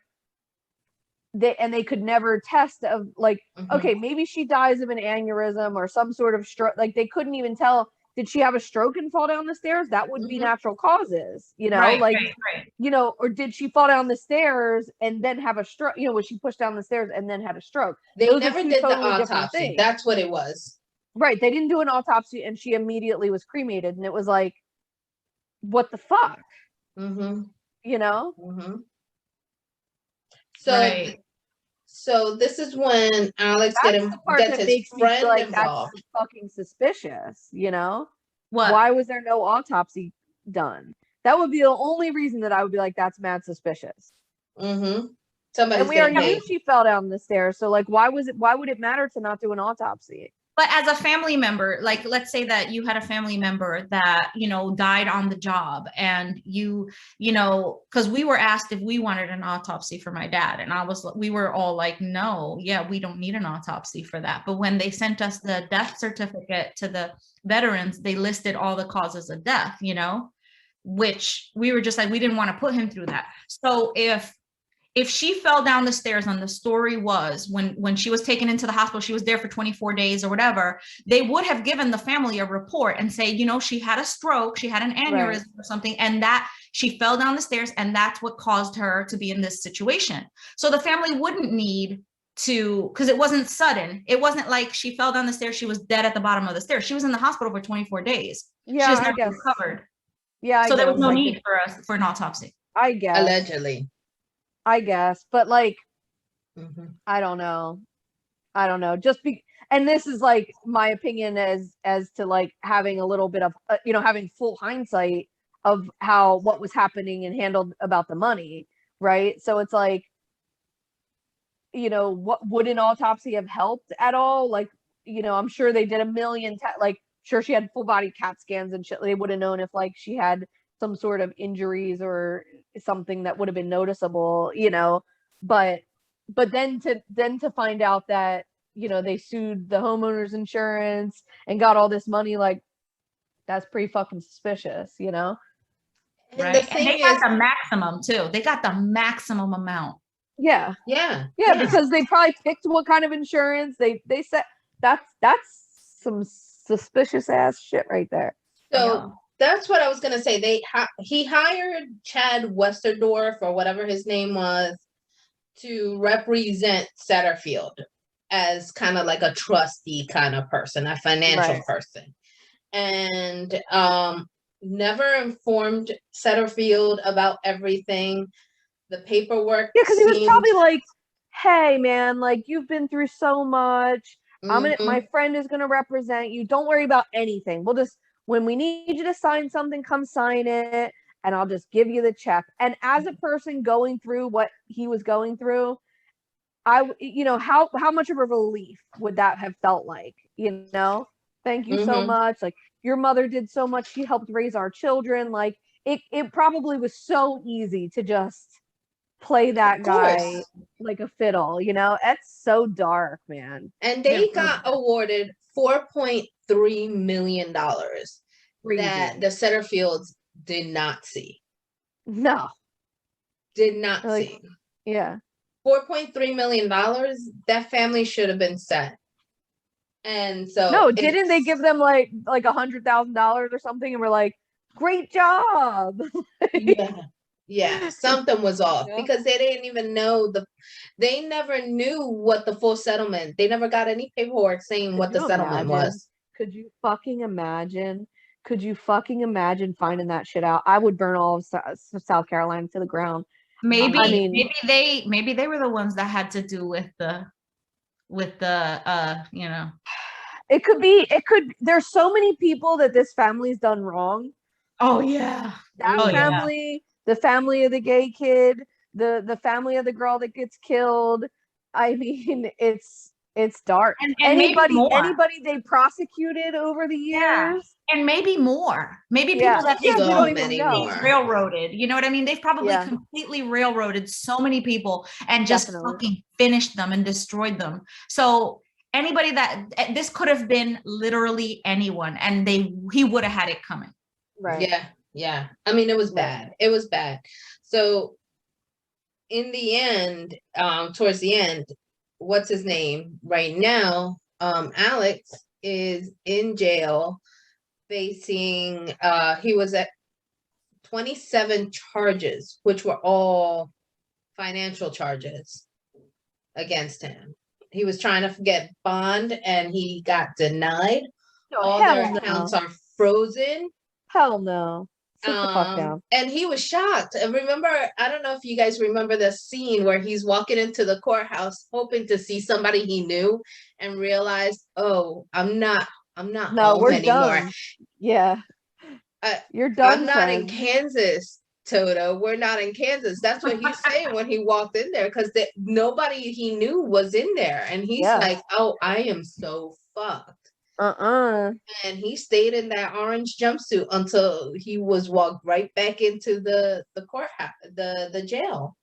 they could never test of like, okay, maybe she dies of an aneurysm or some sort of stroke. Like they couldn't even tell. Did she have a stroke and fall down the stairs? That would be natural causes, you know, right. You know, or did she fall down the stairs and then have a stroke? You know, was she pushed down the stairs and then had a stroke? They never did the autopsy. That's what it was. Right. They didn't do an autopsy and she immediately was cremated. And it was like, what the fuck? You know? So, so this is when Alex gets his friend like involved. That's fucking suspicious, you know? What? Why was there no autopsy done? That would be the only reason that I would be like, that's mad suspicious. Somebody. And we already knew she fell down the stairs. So like, why would it matter to not do an autopsy? But as a family member, like, let's say that you had a family member that, you know, died on the job and you know, because we were asked if we wanted an autopsy for my dad. And we were all like, no, we don't need an autopsy for that. But when they sent us the death certificate to the veterans, they listed all the causes of death, you know, which we were just like, we didn't want to put him through that. So if she fell down the stairs and the story was when she was taken into the hospital, she was there for 24 days or whatever, they would have given the family a report and say, you know, she had a stroke, she had an aneurysm or something, and that she fell down the stairs and that's what caused her to be in this situation. So the family wouldn't need to, because it wasn't sudden. It wasn't like she fell down the stairs, she was dead at the bottom of the stairs. She was in the hospital for 24 days. Yeah, she has never recovered. Yeah. So there was no need for an autopsy. I guess. Allegedly. I guess, but like, I don't know. And this is like my opinion as to like having a little bit of, you know, having full hindsight of what was happening and handled about the money. Right. So it's like, you know, what would an autopsy have helped at all? Like, you know, I'm sure they did a million, sure she had full body CAT scans and shit. They would have known if like she had some sort of injuries or something that would have been noticeable, you know, but then to find out that, you know, they sued the homeowner's insurance and got all this money, like that's pretty fucking suspicious, you know? Right. And they got the maximum too. They got the maximum amount. Yeah. Because they probably picked what kind of insurance they said. That's some suspicious ass shit right there. So that's what I was going to say. He hired Chad Westerdorf or whatever his name was to represent Satterfield as kind of like a trustee kind of person, a financial person. And never informed Satterfield about everything. The paperwork. Yeah, because he was probably like, hey, man, like you've been through so much. My friend is going to represent you. Don't worry about anything. When we need you to sign something, come sign it, and I'll just give you the check. And as a person going through what he was going through, you know, how much of a relief would that have felt like? You know, thank you so much. Like your mother did so much. She helped raise our children. Like it probably was so easy to just play that guy like a fiddle. You know, it's so dark, man. And they got awarded $4.3 million. that the Setterfields did not see. No. Did not see. Yeah. $4.3 million, that family should have been set. And so no, didn't they give them like $100,000 or something, and we're like, great job? yeah, something was off because they didn't even know they never knew what the full settlement. They never got any paperwork saying what the settlement was. Could you fucking imagine? Finding that shit out? I would burn all of South Carolina to the ground. Maybe they were the ones that had to do with the you know. It could there's so many people that this family's done wrong. Oh yeah. That family, the family of the gay kid, the family of the girl that gets killed. I mean, it's dark. And anybody they prosecuted over the years. And maybe more. Maybe people that they've railroaded. You know what I mean? They've probably completely railroaded so many people and just fucking finished them and destroyed them. So anybody this could have been literally anyone, and he would have had it coming. Right. Yeah. I mean, it was bad. It was bad. So in the end, towards the end, what's his name? Right now, Alex is in jail facing, he was at 27 charges, which were all financial charges against him. He was trying to get bond and he got denied. All their accounts are frozen. Hell no. Sit the fuck down. And he was shocked. And remember, I don't know if you guys remember the scene where he's walking into the courthouse hoping to see somebody he knew and realized, oh, I'm not home anymore. Done. Yeah. You're done. I'm not in Kansas, Toto. We're not in Kansas. That's what he's saying when he walked in there, because nobody he knew was in there. And he's like, oh, I am so fucked. And he stayed in that orange jumpsuit until he was walked right back into the courthouse, the jail,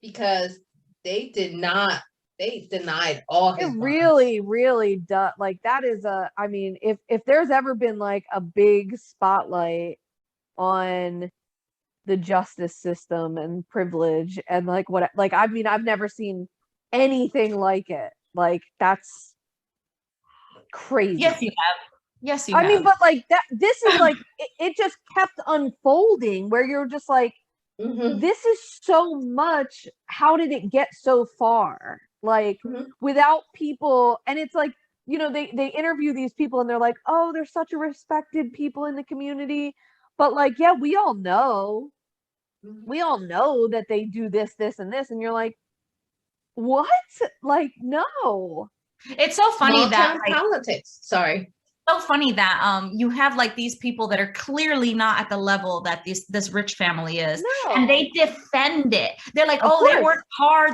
because they denied all his bonds. really does. Like, that is I mean, if there's ever been like a big spotlight on the justice system and privilege and like what, like, I mean, I've never seen anything like it. Like, that's crazy. Yes, you have. I mean, but like this is like it just kept unfolding where you're just like, this is so much. How did it get so far? Like, without people, and it's like, you know, they interview these people and they're like, oh, they're such a respected people in the community, but like, yeah, we all know that they do this, and this, and you're like, what? Like, no. It's so funny that politics. Sorry. So funny that you have like these people that are clearly not at the level that this rich family is, and they defend it. They're like, they worked hard.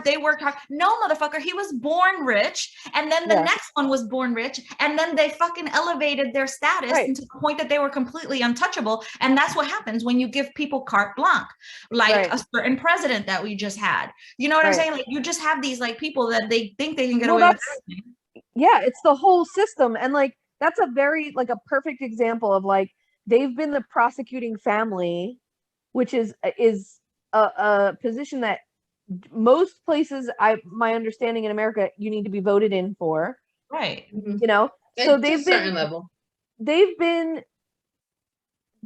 No, motherfucker, he was born rich, and then the next one was born rich, and then they fucking elevated their status to the point that they were completely untouchable. And that's what happens when you give people carte blanche, like a certain president that we just had. You know what I'm saying? Like, you just have these like people that they think they can get away with everything. Yeah, it's the whole system, and like, that's a very, like, a perfect example of like, they've been the prosecuting family, which is a position that most places, my understanding in America, you need to be voted in for. Right. You know, so they've been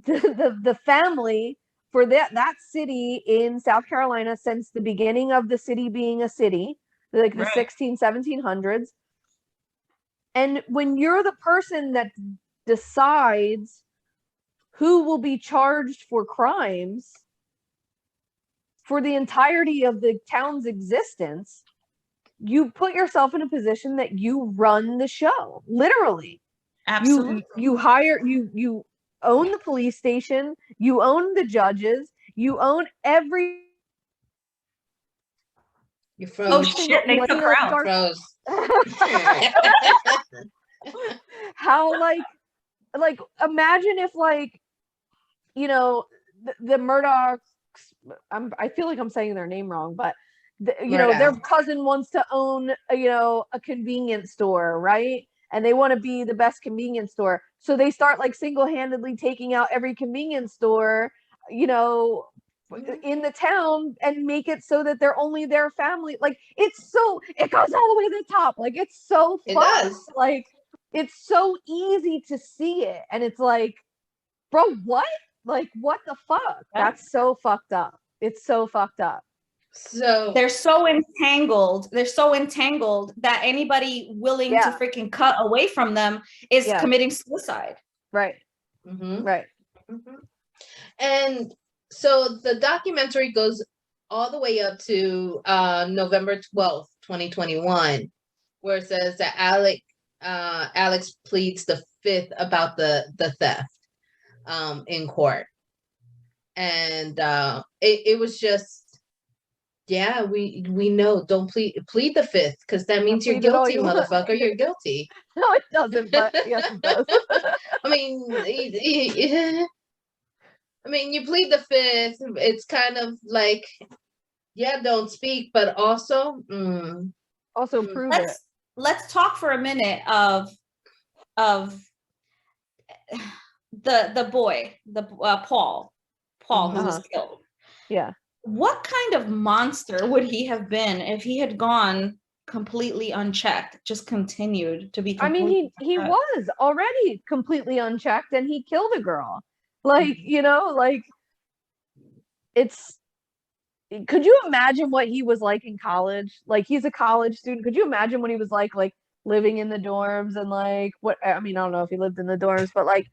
the family for that city in South Carolina since the beginning of the city being a city, like the 1700s. And when you're the person that decides who will be charged for crimes for the entirety of the town's existence, you put yourself in a position that you run the show, literally. Absolutely. You own the police station, you own the judges, you own every. You froze. Oh shit! They took her out. Froze. How like imagine if, like, you know, the Murdaughs, I feel like I'm saying their name wrong, but you know, their cousin wants to own a convenience store, right? and they want to be the best convenience store. So they start like single-handedly taking out every convenience store, you know, in the town, and make it so that they're only their family. Like, it goes all the way to the top. Like, it's so fun. It does. Like, it's so easy to see it. And it's like, bro, what? Like, what the fuck? That's so fucked up. It's so fucked up. So they're so entangled that anybody willing to freaking cut away from them is committing suicide. Right. Right. And so the documentary goes all the way up to November 12th, 2021, where it says that Alex pleads the fifth about the theft in court. And it was just, yeah, we know, don't plead the fifth, because that means you're guilty, motherfucker. You're guilty. No, it doesn't, but yes, it does. I mean, you plead the fifth. It's kind of like, yeah, don't speak, but also prove it. Let's talk for a minute of the boy, Paul who was killed. Yeah. What kind of monster would he have been if he had gone completely unchecked, just continued to be? I mean, he was already completely unchecked, and he killed a girl. Like, you know, like, could you imagine what he was like in college? Like, he's a college student. Could you imagine what he was like living in the dorms and like, I mean, I don't know if he lived in the dorms, but like,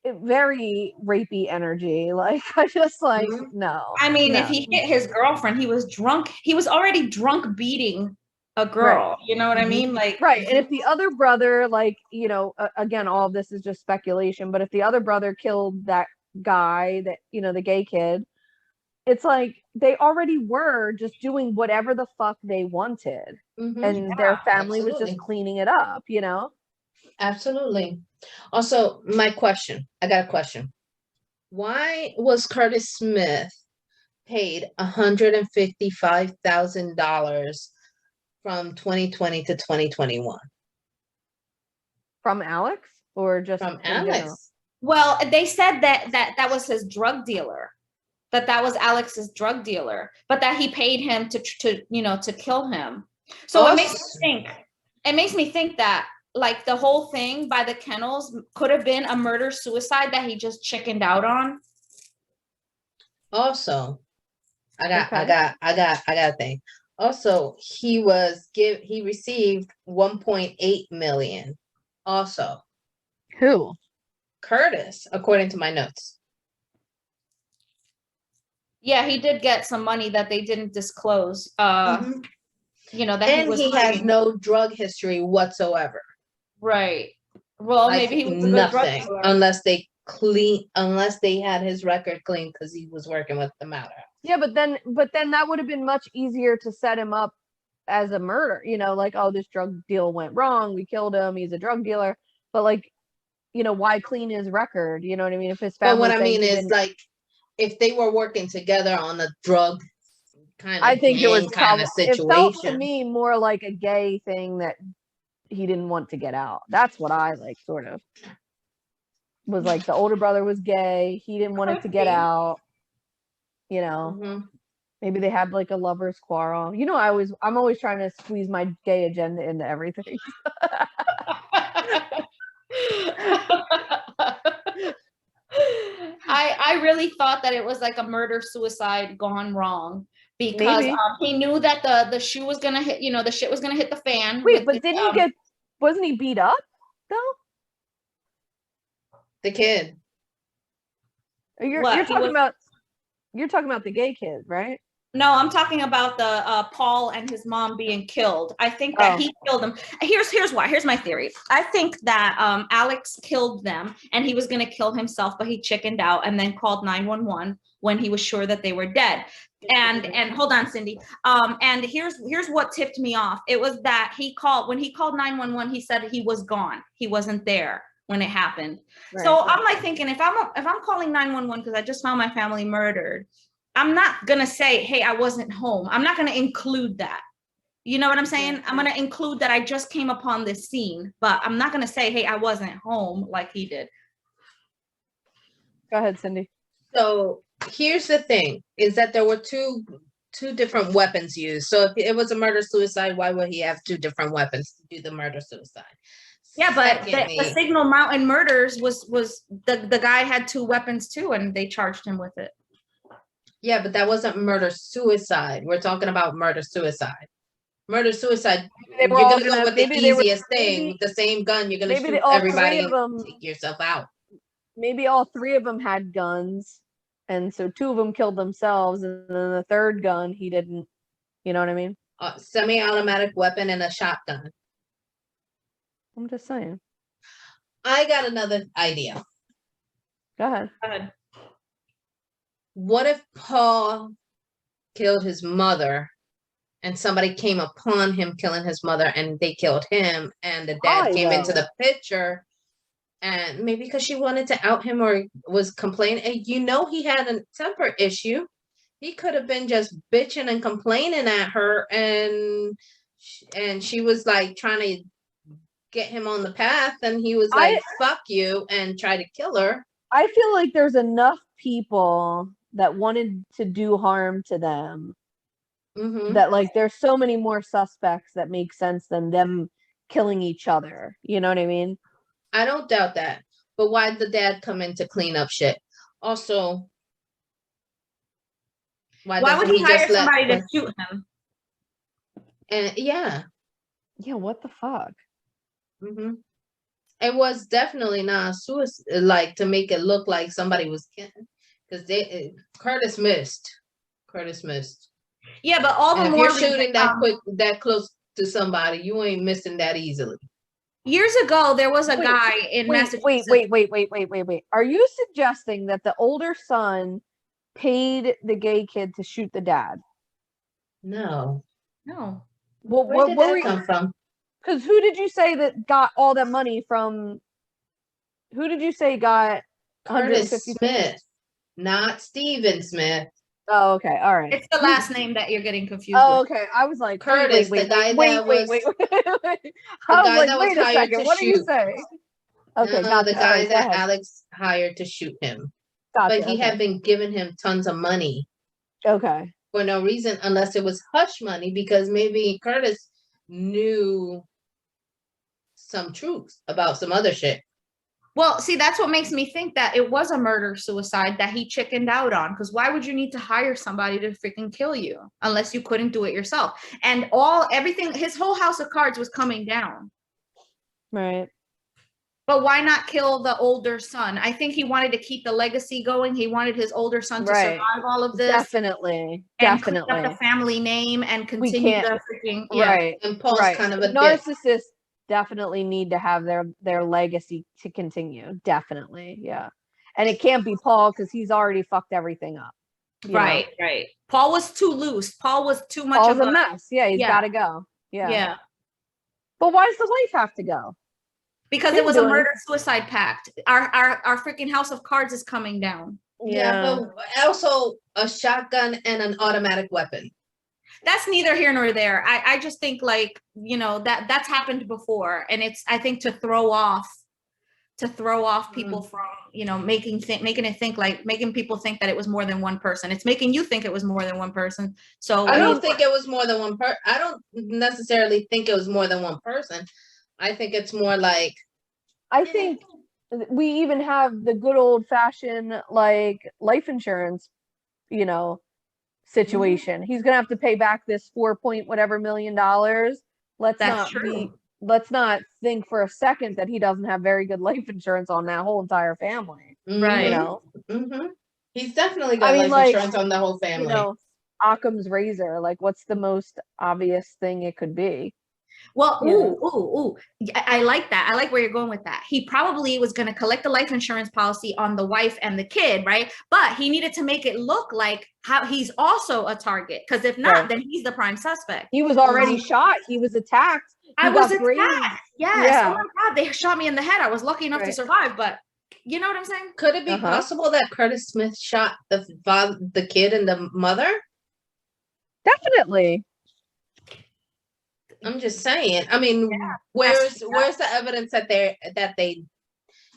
very rapey energy. Like, I just like, no. I mean, if he hit his girlfriend, he was drunk. He was already drunk beating a girl. Right. You know what I mean? Like, right. And if the other brother, like, you know, again, all of this is just speculation, but if the other brother killed that guy, that, you know, the gay kid, it's like they already were just doing whatever the fuck they wanted. And their family was just cleaning it up, you know? Absolutely. Also, I got a question. Why was Curtis Smith paid $155,000 from 2020 to 2021? From Alex, or just from Alex? Well, they said that was his drug dealer. That was Alex's drug dealer, but that he paid him to kill him. So it makes me think that, like, the whole thing by the kennels could have been a murder suicide that he just chickened out on. Also, I got a thing. Also, he received 1.8 million. Also, who? Curtis, according to my notes. Yeah, he did get some money that they didn't disclose. You know, that he has no drug history whatsoever. Right. Well, like, maybe he was a good drug dealer. unless they had his record clean because he was working with the matter. Yeah, but then that would have been much easier to set him up as a murder. You know, like, oh, this drug deal went wrong, we killed him, he's a drug dealer. But, like, you know, why clean his record? You know what I mean? If his family. But what I mean is, like, if they were working together on a drug kind of, I think it was kind of situation. It felt to me more like a gay thing that he didn't want to get out. That's what I like, sort of was like. The older brother was gay, he didn't want it to get out, you know. Maybe they had like a lover's quarrel, you know. I'm always trying to squeeze my gay agenda into everything. I really thought that it was like a murder suicide gone wrong, because he knew that the shoe was gonna hit, you know, the shit was gonna hit the fan. Wait, but wasn't he beat up though? The kid. You're talking about the gay kid, right? No, I'm talking about the Paul and his mom being killed. I think that he killed them. Here's why. Here's my theory. I think that Alex killed them, and he was going to kill himself, but he chickened out and then called 911 when he was sure that they were dead. And hold on, Cindy. And here's what tipped me off. It was that when he called 911, he said he was gone. He wasn't there when it happened. Right. So I'm like thinking, if I'm calling 911 because I just found my family murdered, I'm not going to say, hey, I wasn't home. I'm not going to include that. You know what I'm saying? I'm going to include that I just came upon this scene, but I'm not going to say, hey, I wasn't home like he did. Go ahead, Cindy. So here's the thing, is that there were two different weapons used. So if it was a murder-suicide, why would he have two different weapons to do the murder-suicide? Yeah, but the Signal Mountain murders was the guy had two weapons too, and they charged him with it. Yeah, but that wasn't murder-suicide. We're talking about murder-suicide. Murder-suicide, you're going to go with the easiest thing, the same gun, you're going to shoot everybody and take yourself out. Maybe all three of them had guns, and so two of them killed themselves, and then the third gun, he didn't, you know what I mean? Semi-automatic weapon and a shotgun. I'm just saying. I got another idea. Go ahead. What if Paul killed his mother and somebody came upon him killing his mother and they killed him, and the dad came into the picture, and maybe because she wanted to out him or was complaining, and he had a temper issue. He could have been just bitching and complaining at her, and she was like trying to get him on the path, and he was like, fuck you, and try to kill her. I feel like there's enough people that wanted to do harm to them that like there's so many more suspects that make sense than them killing each other. You know what I mean? I don't doubt that. But why did the dad come in to clean up shit? Also, why would he hire somebody to shoot him? And yeah, what the fuck? It was definitely not suicide, like to make it look like somebody was killing, because Curtis missed. Yeah, but all the more if you're shooting that close to somebody, you ain't missing that easily. Years ago, there was a guy in Massachusetts. Wait. Are you suggesting that the older son paid the gay kid to shoot the dad? No. Well, where did that come from? Because who did you say that got all that money from? Who did you say got Curtis Smith, not Stephen Smith. Oh, okay. All right. It's the last name that you're getting confused with. Oh, okay. I was like, Curtis, the guy that was hired to shoot. What are you saying? Okay, the guy that Alex hired to shoot him. But he had been giving him tons of money. Okay. For no reason, unless it was hush money, because maybe Curtis knew some truths about some other shit. Well, see, that's what makes me think that it was a murder-suicide that he chickened out on. Because why would you need to hire somebody to freaking kill you unless you couldn't do it yourself? And everything, his whole house of cards was coming down. Right. But why not kill the older son? I think he wanted to keep the legacy going. He wanted his older son to survive all of this. Definitely. And clean up the family name and continue the freaking right. And Paul's kind of a narcissist. Definitely need to have their legacy to continue. Definitely. Yeah. And it can't be Paul because he's already fucked everything up. Right. Paul was too loose. Paul was too much Paul's of a mess. Yeah, he's got to go. Yeah. But why does the wife have to go? Because it was a murder-suicide pact. Our freaking house of cards is coming down. Yeah, but also a shotgun and an automatic weapon. That's neither here nor there. I just think that's happened before, and it's I think to throw off people from making people think that it was more than one person. It's making you think it was more than one person. So I don't think it was more than one person. I don't necessarily think it was more than one person. I think it's more like I think we even have the good old fashioned like life insurance, situation. He's gonna have to pay back this $4 million. Let's not think for a second that he doesn't have very good life insurance on that whole entire family. Right. He's definitely got life insurance on the whole family. Occam's razor, like what's the most obvious thing it could be? Well, I like that. I like where you're going with that. He probably was going to collect the life insurance policy on the wife and the kid, right? But he needed to make it look like how he's also a target. Because if not, then he's the prime suspect. He was already shot. He was attacked. I was attacked. Yes. Yeah. Oh my God, they shot me in the head. I was lucky enough to survive, but you know what I'm saying? Could it be possible that Curtis Smith shot the kid and the mother? Definitely. I'm just saying. I mean, where's the evidence that they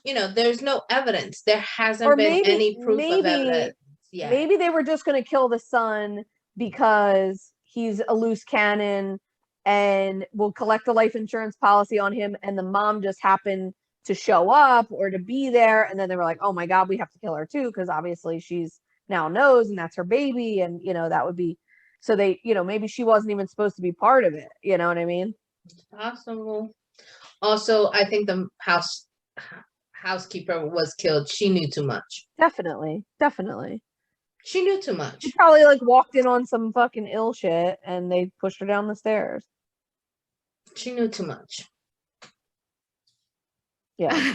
there's no evidence. There hasn't been any proof of evidence. Yeah. Maybe they were just going to kill the son because he's a loose cannon and will collect a life insurance policy on him, and the mom just happened to show up or to be there, and then they were like, oh my god, we have to kill her too, because obviously she's now knows and that's her baby, and that would be, so they, maybe she wasn't even supposed to be part of it, you know what I mean? It's possible. Also, I think the housekeeper was killed. She knew too much. Definitely she knew too much. She probably walked in on some fucking ill shit and they pushed her down the stairs. She knew too much. Yeah.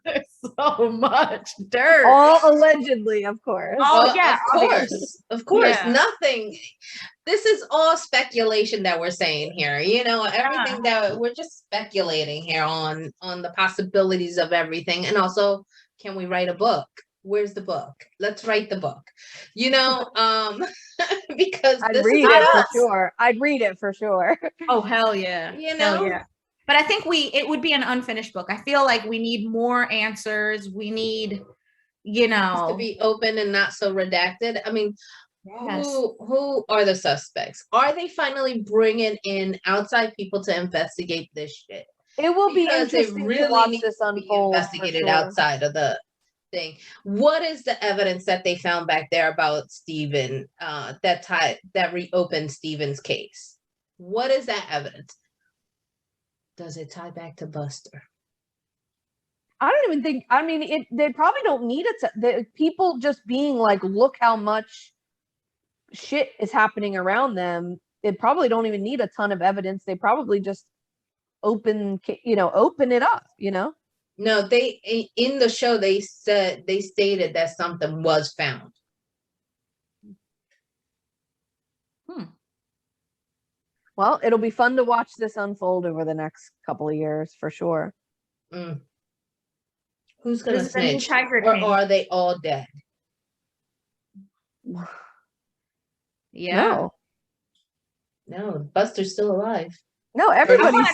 There's so much dirt. All allegedly, of course. Oh, yeah. Of course. Yeah. Nothing. This is all speculation that we're saying here. Everything that we're just speculating here on the possibilities of everything. And also, can we write a book? Where's the book? Let's write the book. Because I'd read it for sure. I'd read it for sure. Oh, hell yeah. Hell yeah. But I think it would be an unfinished book. I feel like we need more answers. We need, to be open and not so redacted. I mean, yes. Who are the suspects? Are they finally bringing in outside people to investigate this shit? It will be interesting to watch this unfold. Investigated outside of the thing. What is the evidence that they found back there about Stephen that reopened Stephen's case? What is that evidence? Does it tie back to Buster? I don't even think, they probably don't need it. The people just being like, look how much shit is happening around them. They probably don't even need a ton of evidence. They probably just open it up, No, in the show, they stated that something was found. Well, it'll be fun to watch this unfold over the next couple of years for sure. Who's going to snitch? Or are they all dead? Yeah. No, Buster's still alive. No, everybody's.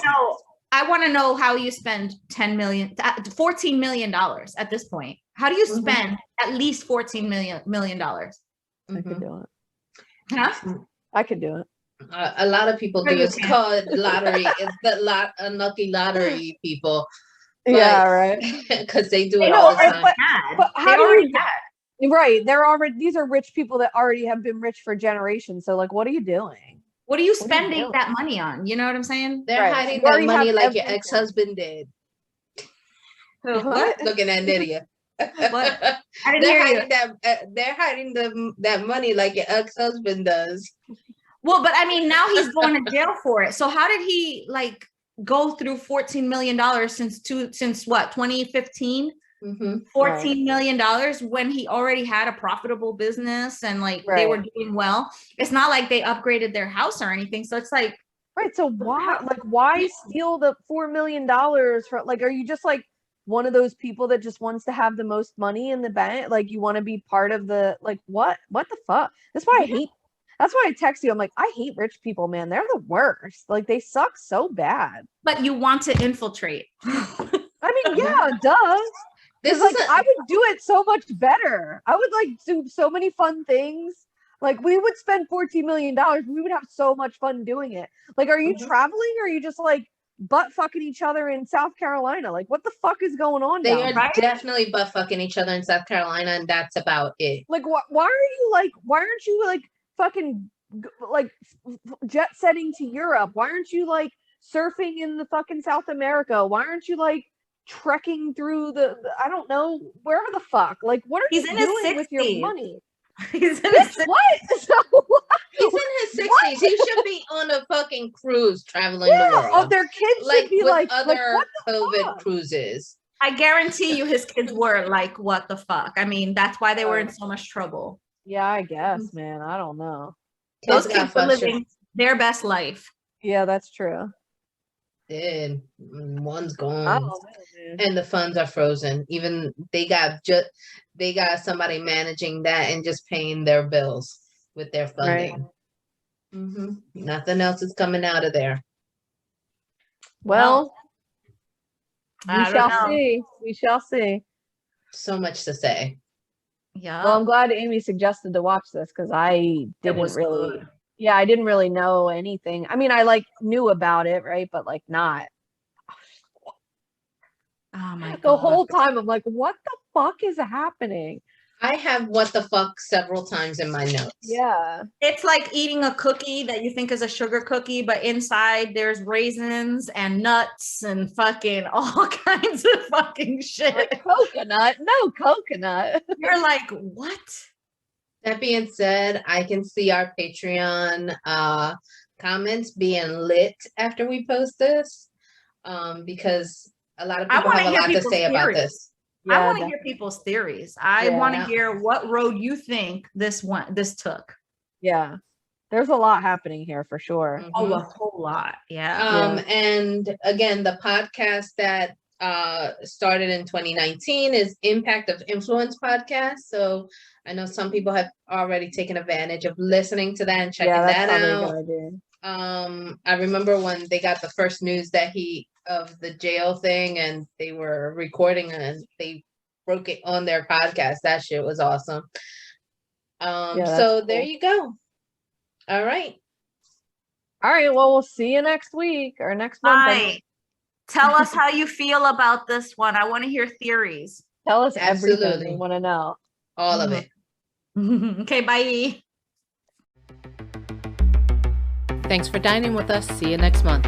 I want to know how you spend $14 million at this point. How do you spend at least $14 million? I could do it. Huh? I could do it. A lot of people do. It's called lottery. It's the unlucky lottery people. Yeah, right. Because they do it all the time. But how do you? Right, these are rich people that already have been rich for generations. So, what are you doing? What are you spending that money on? You know what I'm saying? They're hiding that money like your ex-husband did. What? Looking at Nydia. What? I didn't hear you. They're hiding that money like your ex-husband does. Well, but now he's going to jail for it. So how did he go through $14 million since what, 2015? $14 million when he already had a profitable business and they were doing well. It's not like they upgraded their house or anything. So it's right. So why steal the $4 million for are you just one of those people that just wants to have the most money in the bank? You want to be part of the what the fuck? That's why I text you. I'm like, I hate rich people, man. They're the worst. They suck so bad. But you want to infiltrate. Yeah, duh. I would do it so much better. I would do so many fun things. We would spend $14 million. We would have so much fun doing it. Are you traveling or are you just butt fucking each other in South Carolina? What the fuck is going on? They are definitely butt fucking each other in South Carolina, and that's about it. Why aren't you fucking jet setting to Europe? Why aren't you surfing in the fucking South America? Why aren't you trekking through the I don't know, wherever the fuck? What are you doing with your money? He's in his what? He's in his 60s. He should be on a fucking cruise traveling the world. Oh, their kids should be with other COVID cruises. I guarantee you his kids were what the fuck? That's why they were in so much trouble. Yeah, I guess, man. I don't know. Those kids were living their best life. Yeah, that's true. Dead. One's gone. And the funds are frozen. Even they got somebody managing that and just paying their bills with their funding. Right. Nothing else is coming out of there. Well, we shall know. see. We shall see. So much to say. Yeah. Well, I'm glad Amy suggested to watch this because I didn't really. Good. Yeah, I didn't really know anything. I mean, I like knew about it, right? But like not. Oh my God. The whole time I'm like, what the fuck is happening? I have what the fuck several times in my notes. Yeah. It's like eating a cookie that you think is a sugar cookie, but inside there's raisins and nuts and fucking all kinds of fucking shit. Like coconut. No coconut. You're like, what? That being said, I can see our Patreon comments being lit after we post this, because a lot of people have a lot to say about this. Yeah, I want to hear people's theories. I want to hear what road you think this took. Yeah. There's a lot happening here for sure. Mm-hmm. Oh, a whole lot. Yeah. And again, the podcast that started in 2019 is Impact of Influence podcast. So I know some people have already taken advantage of listening to that and checking that out. I remember when they got the first news that of the jail thing, and they were recording and they broke it on their podcast. That shit was awesome. So there you go. All right. Well, we'll see you next week or next month. Right. Tell us how you feel about this one. I want to hear theories. Tell us everything. We want to know. All of it. Okay, bye. Thanks for dining with us. See you next month.